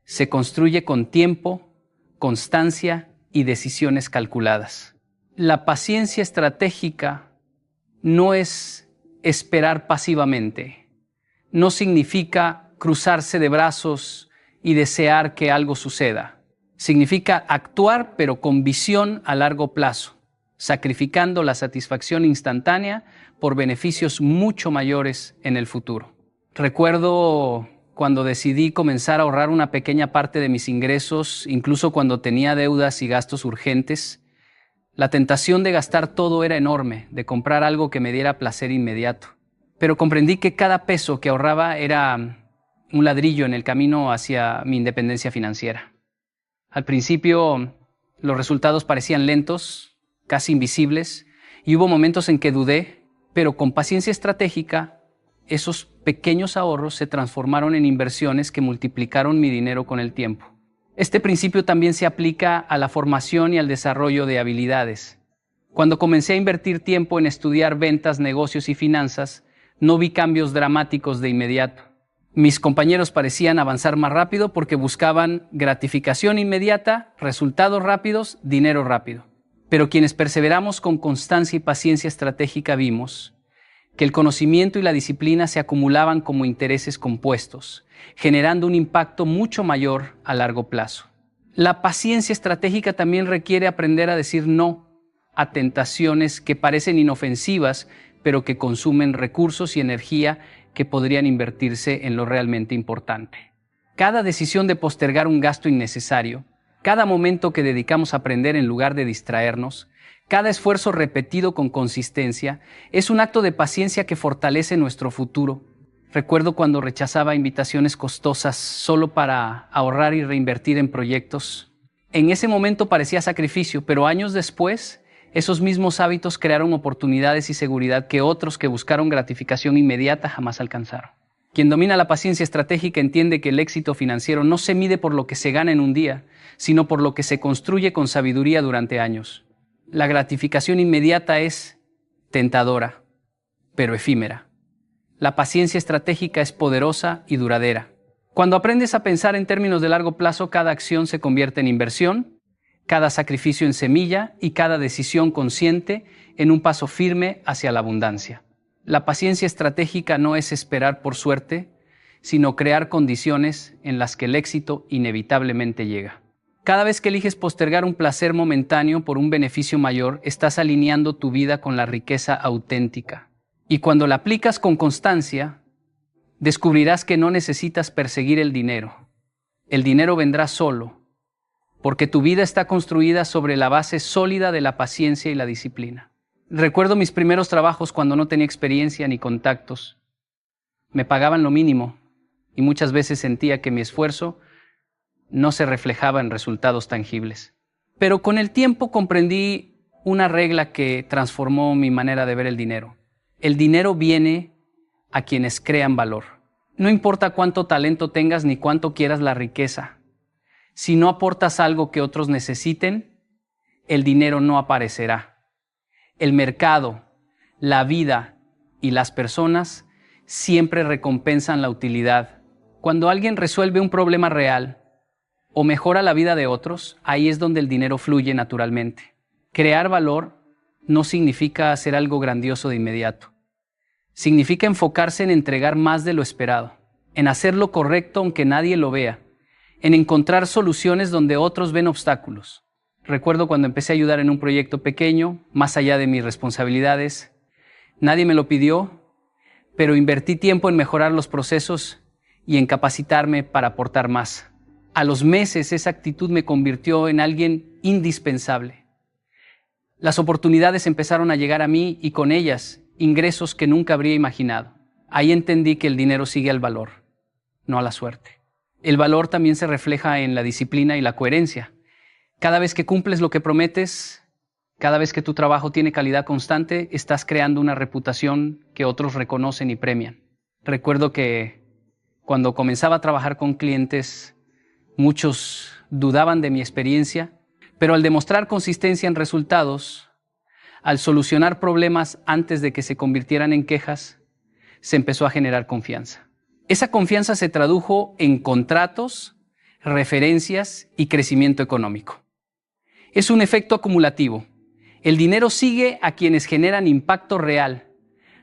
Se construye con tiempo, constancia y decisiones calculadas. La paciencia estratégica no es esperar pasivamente. No significa cruzarse de brazos y desear que algo suceda. Significa actuar pero con visión a largo plazo, sacrificando la satisfacción instantánea por beneficios mucho mayores en el futuro. Recuerdo cuando decidí comenzar a ahorrar una pequeña parte de mis ingresos, incluso cuando tenía deudas y gastos urgentes. La tentación de gastar todo era enorme, de comprar algo que me diera placer inmediato. Pero comprendí que cada peso que ahorraba era un ladrillo en el camino hacia mi independencia financiera. Al principio, los resultados parecían lentos, casi invisibles, y hubo momentos en que dudé, pero con paciencia estratégica, esos pequeños ahorros se transformaron en inversiones que multiplicaron mi dinero con el tiempo. Este principio también se aplica a la formación y al desarrollo de habilidades. Cuando comencé a invertir tiempo en estudiar ventas, negocios y finanzas, no vi cambios dramáticos de inmediato. Mis compañeros parecían avanzar más rápido porque buscaban gratificación inmediata, resultados rápidos, dinero rápido. Pero quienes perseveramos con constancia y paciencia estratégica vimos que el conocimiento y la disciplina se acumulaban como intereses compuestos, generando un impacto mucho mayor a largo plazo. La paciencia estratégica también requiere aprender a decir no a tentaciones que parecen inofensivas, pero que consumen recursos y energía que podrían invertirse en lo realmente importante. Cada decisión de postergar un gasto innecesario, cada momento que dedicamos a aprender en lugar de distraernos, cada esfuerzo repetido con consistencia es un acto de paciencia que fortalece nuestro futuro. Recuerdo cuando rechazaba invitaciones costosas solo para ahorrar y reinvertir en proyectos. En ese momento parecía sacrificio, pero años después, esos mismos hábitos crearon oportunidades y seguridad que otros que buscaron gratificación inmediata jamás alcanzaron. Quien domina la paciencia estratégica entiende que el éxito financiero no se mide por lo que se gana en un día, sino por lo que se construye con sabiduría durante años. La gratificación inmediata es tentadora, pero efímera. La paciencia estratégica es poderosa y duradera. Cuando aprendes a pensar en términos de largo plazo, cada acción se convierte en inversión, cada sacrificio en semilla y cada decisión consciente en un paso firme hacia la abundancia. La paciencia estratégica no es esperar por suerte, sino crear condiciones en las que el éxito inevitablemente llega. Cada vez que eliges postergar un placer momentáneo por un beneficio mayor, estás alineando tu vida con la riqueza auténtica. Y cuando la aplicas con constancia, descubrirás que no necesitas perseguir el dinero. El dinero vendrá solo, porque tu vida está construida sobre la base sólida de la paciencia y la disciplina. Recuerdo mis primeros trabajos cuando no tenía experiencia ni contactos. Me pagaban lo mínimo y muchas veces sentía que mi esfuerzo no se reflejaba en resultados tangibles. Pero con el tiempo comprendí una regla que transformó mi manera de ver el dinero. El dinero viene a quienes crean valor. No importa cuánto talento tengas ni cuánto quieras la riqueza. Si no aportas algo que otros necesiten, el dinero no aparecerá. El mercado, la vida y las personas siempre recompensan la utilidad. Cuando alguien resuelve un problema real o mejora la vida de otros, ahí es donde el dinero fluye naturalmente. Crear valor no significa hacer algo grandioso de inmediato. Significa enfocarse en entregar más de lo esperado, en hacer lo correcto aunque nadie lo vea, en encontrar soluciones donde otros ven obstáculos. Recuerdo cuando empecé a ayudar en un proyecto pequeño, más allá de mis responsabilidades. Nadie me lo pidió, pero invertí tiempo en mejorar los procesos y en capacitarme para aportar más. A los meses, esa actitud me convirtió en alguien indispensable. Las oportunidades empezaron a llegar a mí y con ellas, ingresos que nunca habría imaginado. Ahí entendí que el dinero sigue al valor, no a la suerte. El valor también se refleja en la disciplina y la coherencia. Cada vez que cumples lo que prometes, cada vez que tu trabajo tiene calidad constante, estás creando una reputación que otros reconocen y premian. Recuerdo que cuando comenzaba a trabajar con clientes, muchos dudaban de mi experiencia, pero al demostrar consistencia en resultados, al solucionar problemas antes de que se convirtieran en quejas, se empezó a generar confianza. Esa confianza se tradujo en contratos, referencias y crecimiento económico. Es un efecto acumulativo. El dinero sigue a quienes generan impacto real,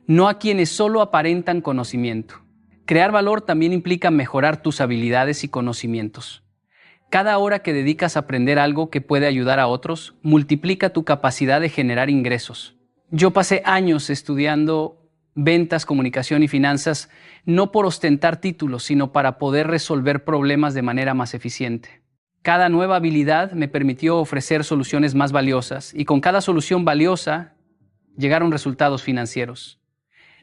no a quienes solo aparentan conocimiento. Crear valor también implica mejorar tus habilidades y conocimientos. Cada hora que dedicas a aprender algo que puede ayudar a otros, multiplica tu capacidad de generar ingresos. Yo pasé años estudiando ventas, comunicación y finanzas, no por ostentar títulos, sino para poder resolver problemas de manera más eficiente. Cada nueva habilidad me permitió ofrecer soluciones más valiosas y con cada solución valiosa llegaron resultados financieros.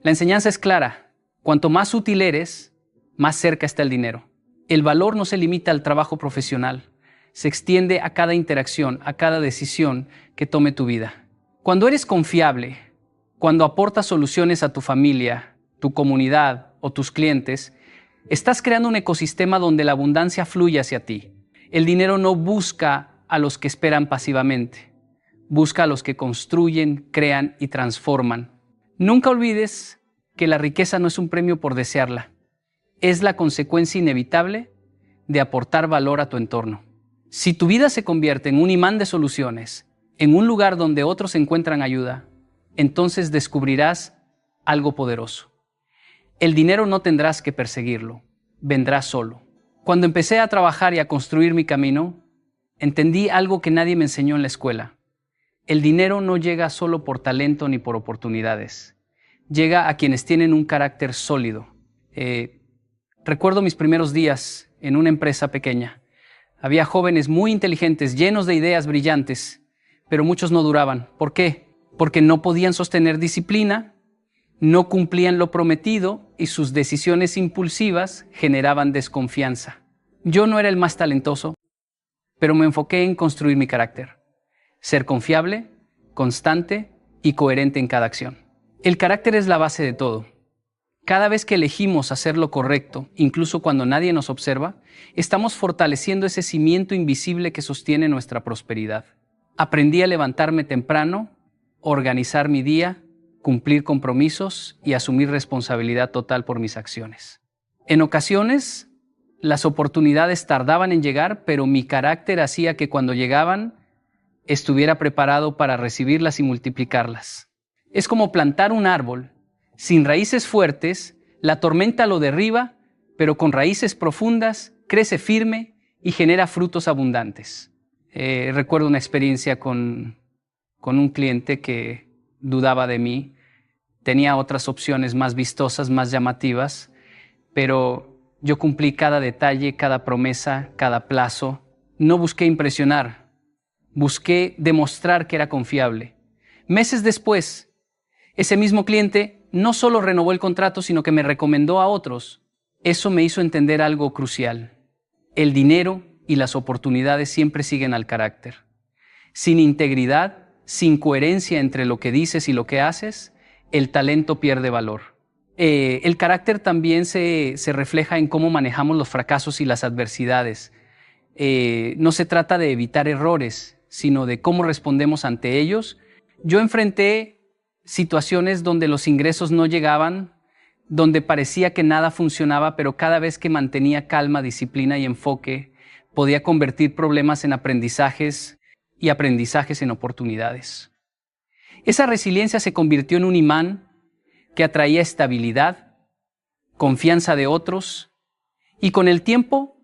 La enseñanza es clara: cuanto más útil eres, más cerca está el dinero. El valor no se limita al trabajo profesional, se extiende a cada interacción, a cada decisión que tome tu vida. Cuando eres confiable, cuando aportas soluciones a tu familia, tu comunidad o tus clientes, estás creando un ecosistema donde la abundancia fluye hacia ti. El dinero no busca a los que esperan pasivamente, busca a los que construyen, crean y transforman. Nunca olvides que la riqueza no es un premio por desearla, es la consecuencia inevitable de aportar valor a tu entorno. Si tu vida se convierte en un imán de soluciones, en un lugar donde otros encuentran ayuda, entonces descubrirás algo poderoso. El dinero no tendrás que perseguirlo, vendrá solo. Cuando empecé a trabajar y a construir mi camino, entendí algo que nadie me enseñó en la escuela. El dinero no llega solo por talento ni por oportunidades. Llega a quienes tienen un carácter sólido. Recuerdo mis primeros días en una empresa pequeña. Había jóvenes muy inteligentes, llenos de ideas brillantes, pero muchos no duraban. ¿Por qué? Porque no podían sostener disciplina, no cumplían lo prometido y sus decisiones impulsivas generaban desconfianza. Yo no era el más talentoso, pero me enfoqué en construir mi carácter. Ser confiable, constante y coherente en cada acción. El carácter es la base de todo. Cada vez que elegimos hacer lo correcto, incluso cuando nadie nos observa, estamos fortaleciendo ese cimiento invisible que sostiene nuestra prosperidad. Aprendí a levantarme temprano, organizar mi día, cumplir compromisos y asumir responsabilidad total por mis acciones. En ocasiones, las oportunidades tardaban en llegar, pero mi carácter hacía que cuando llegaban, estuviera preparado para recibirlas y multiplicarlas. Es como plantar un árbol. Sin raíces fuertes, la tormenta lo derriba, pero con raíces profundas, crece firme y genera frutos abundantes. Recuerdo una experiencia con un cliente que dudaba de mí. Tenía otras opciones más vistosas, más llamativas, pero yo cumplí cada detalle, cada promesa, cada plazo. No busqué impresionar, busqué demostrar que era confiable. Meses después, ese mismo cliente no solo renovó el contrato, sino que me recomendó a otros. Eso me hizo entender algo crucial. El dinero y las oportunidades siempre siguen al carácter. Sin integridad, sin coherencia entre lo que dices y lo que haces, el talento pierde valor. El carácter también se refleja en cómo manejamos los fracasos y las adversidades. No se trata de evitar errores, sino de cómo respondemos ante ellos. Yo enfrenté situaciones donde los ingresos no llegaban, donde parecía que nada funcionaba, pero cada vez que mantenía calma, disciplina y enfoque, podía convertir problemas en aprendizajes y aprendizajes en oportunidades. Esa resiliencia se convirtió en un imán que atraía estabilidad, confianza de otros y con el tiempo,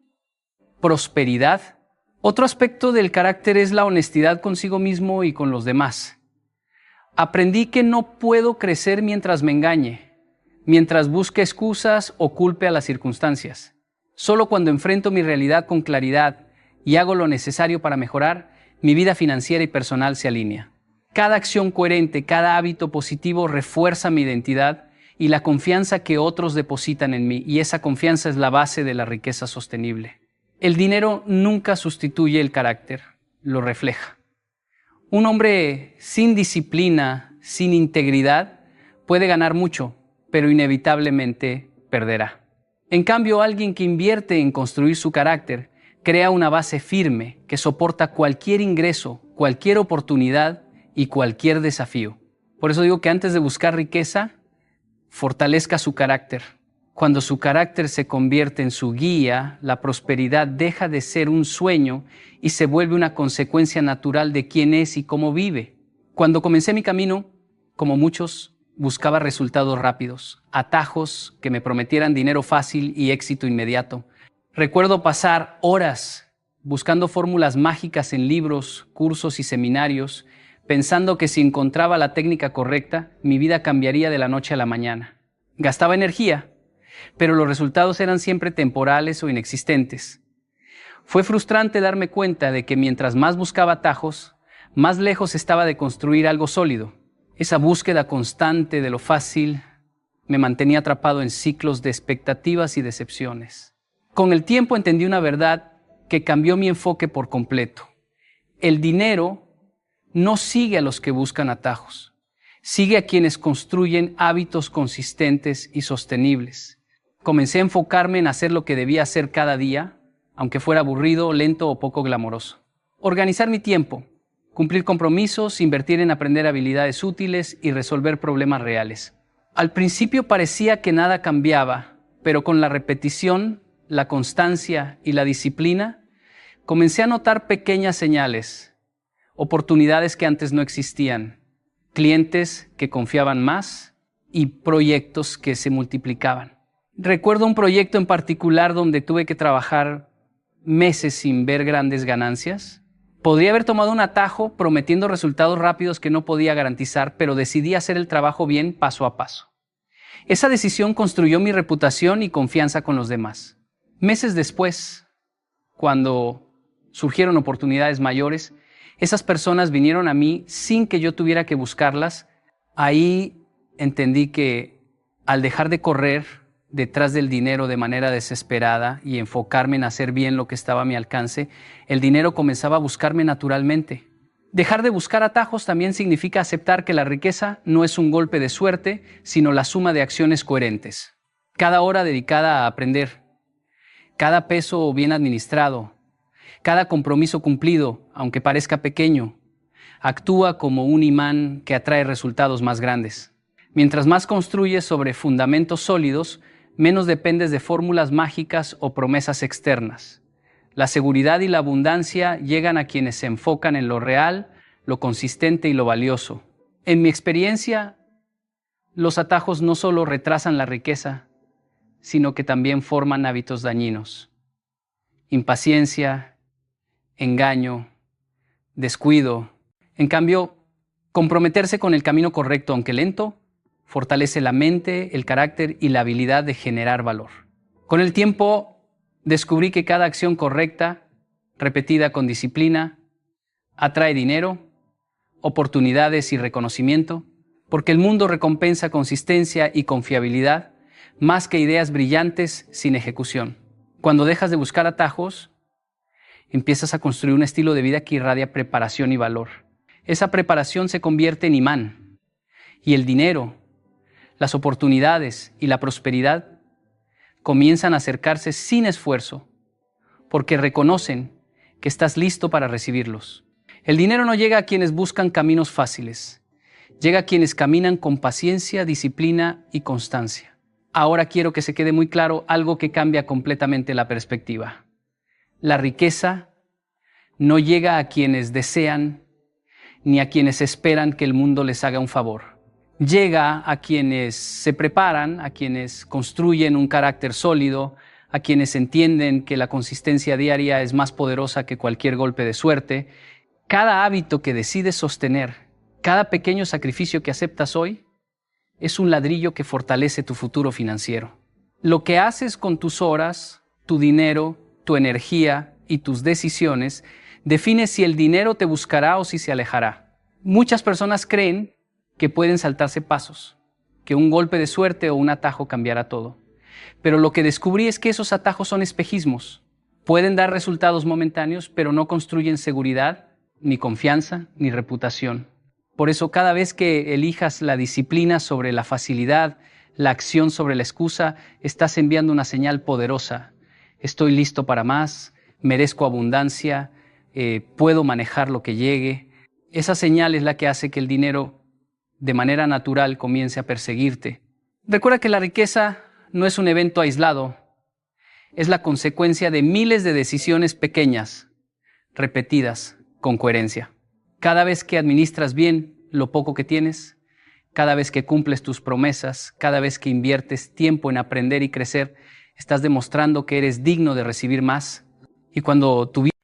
prosperidad. Otro aspecto del carácter es la honestidad consigo mismo y con los demás. Aprendí que no puedo crecer mientras me engañe, mientras busque excusas o culpe a las circunstancias. Solo cuando enfrento mi realidad con claridad y hago lo necesario para mejorar, mi vida financiera y personal se alinea. Cada acción coherente, cada hábito positivo refuerza mi identidad y la confianza que otros depositan en mí, y esa confianza es la base de la riqueza sostenible. El dinero nunca sustituye el carácter, lo refleja. Un hombre sin disciplina, sin integridad, puede ganar mucho, pero inevitablemente perderá. En cambio, alguien que invierte en construir su carácter, crea una base firme que soporta cualquier ingreso, cualquier oportunidad y cualquier desafío. Por eso digo que antes de buscar riqueza, fortalezca su carácter. Cuando su carácter se convierte en su guía, la prosperidad deja de ser un sueño y se vuelve una consecuencia natural de quién es y cómo vive. Cuando comencé mi camino, como muchos, buscaba resultados rápidos, atajos que me prometieran dinero fácil y éxito inmediato. Recuerdo pasar horas buscando fórmulas mágicas en libros, cursos y seminarios, pensando que si encontraba la técnica correcta, mi vida cambiaría de la noche a la mañana. Gastaba energía, pero los resultados eran siempre temporales o inexistentes. Fue frustrante darme cuenta de que mientras más buscaba atajos, más lejos estaba de construir algo sólido. Esa búsqueda constante de lo fácil me mantenía atrapado en ciclos de expectativas y decepciones. Con el tiempo entendí una verdad que cambió mi enfoque por completo. El dinero no sigue a los que buscan atajos, sigue a quienes construyen hábitos consistentes y sostenibles. Comencé a enfocarme en hacer lo que debía hacer cada día, aunque fuera aburrido, lento o poco glamoroso. Organizar mi tiempo, cumplir compromisos, invertir en aprender habilidades útiles y resolver problemas reales. Al principio parecía que nada cambiaba, pero con la repetición, la constancia y la disciplina, comencé a notar pequeñas señales, oportunidades que antes no existían, clientes que confiaban más y proyectos que se multiplicaban. Recuerdo un proyecto en particular donde tuve que trabajar meses sin ver grandes ganancias. Podría haber tomado un atajo prometiendo resultados rápidos que no podía garantizar, pero decidí hacer el trabajo bien paso a paso. Esa decisión construyó mi reputación y confianza con los demás. Meses después, cuando surgieron oportunidades mayores, esas personas vinieron a mí sin que yo tuviera que buscarlas. Ahí entendí que al dejar de correr detrás del dinero de manera desesperada y enfocarme en hacer bien lo que estaba a mi alcance, el dinero comenzaba a buscarme naturalmente. Dejar de buscar atajos también significa aceptar que la riqueza no es un golpe de suerte, sino la suma de acciones coherentes. Cada hora dedicada a aprender, cada peso bien administrado, cada compromiso cumplido, aunque parezca pequeño, actúa como un imán que atrae resultados más grandes. Mientras más construyes sobre fundamentos sólidos, menos dependes de fórmulas mágicas o promesas externas. La seguridad y la abundancia llegan a quienes se enfocan en lo real, lo consistente y lo valioso. En mi experiencia, los atajos no solo retrasan la riqueza, sino que también forman hábitos dañinos. Impaciencia, engaño, descuido. En cambio, comprometerse con el camino correcto, aunque lento, fortalece la mente, el carácter y la habilidad de generar valor. Con el tiempo, descubrí que cada acción correcta, repetida con disciplina, atrae dinero, oportunidades y reconocimiento, porque el mundo recompensa consistencia y confiabilidad más que ideas brillantes sin ejecución. Cuando dejas de buscar atajos, empiezas a construir un estilo de vida que irradia preparación y valor. Esa preparación se convierte en imán, y el dinero, las oportunidades y la prosperidad comienzan a acercarse sin esfuerzo, porque reconocen que estás listo para recibirlos. El dinero no llega a quienes buscan caminos fáciles, llega a quienes caminan con paciencia, disciplina y constancia. Ahora quiero que se quede muy claro algo que cambia completamente la perspectiva. La riqueza no llega a quienes desean ni a quienes esperan que el mundo les haga un favor. Llega a quienes se preparan, a quienes construyen un carácter sólido, a quienes entienden que la consistencia diaria es más poderosa que cualquier golpe de suerte. Cada hábito que decides sostener, cada pequeño sacrificio que aceptas hoy, es un ladrillo que fortalece tu futuro financiero. Lo que haces con tus horas, tu dinero, tu energía y tus decisiones define si el dinero te buscará o si se alejará. Muchas personas creen que pueden saltarse pasos, que un golpe de suerte o un atajo cambiará todo. Pero lo que descubrí es que esos atajos son espejismos. Pueden dar resultados momentáneos, pero no construyen seguridad, ni confianza, ni reputación. Por eso, cada vez que elijas la disciplina sobre la facilidad, la acción sobre la excusa, estás enviando una señal poderosa. Estoy listo para más, merezco abundancia, puedo manejar lo que llegue. Esa señal es la que hace que el dinero de manera natural comience a perseguirte. Recuerda que la riqueza no es un evento aislado, es la consecuencia de miles de decisiones pequeñas, repetidas con coherencia. Cada vez que administras bien lo poco que tienes, cada vez que cumples tus promesas, cada vez que inviertes tiempo en aprender y crecer, estás demostrando que eres digno de recibir más. Y cuando tu vida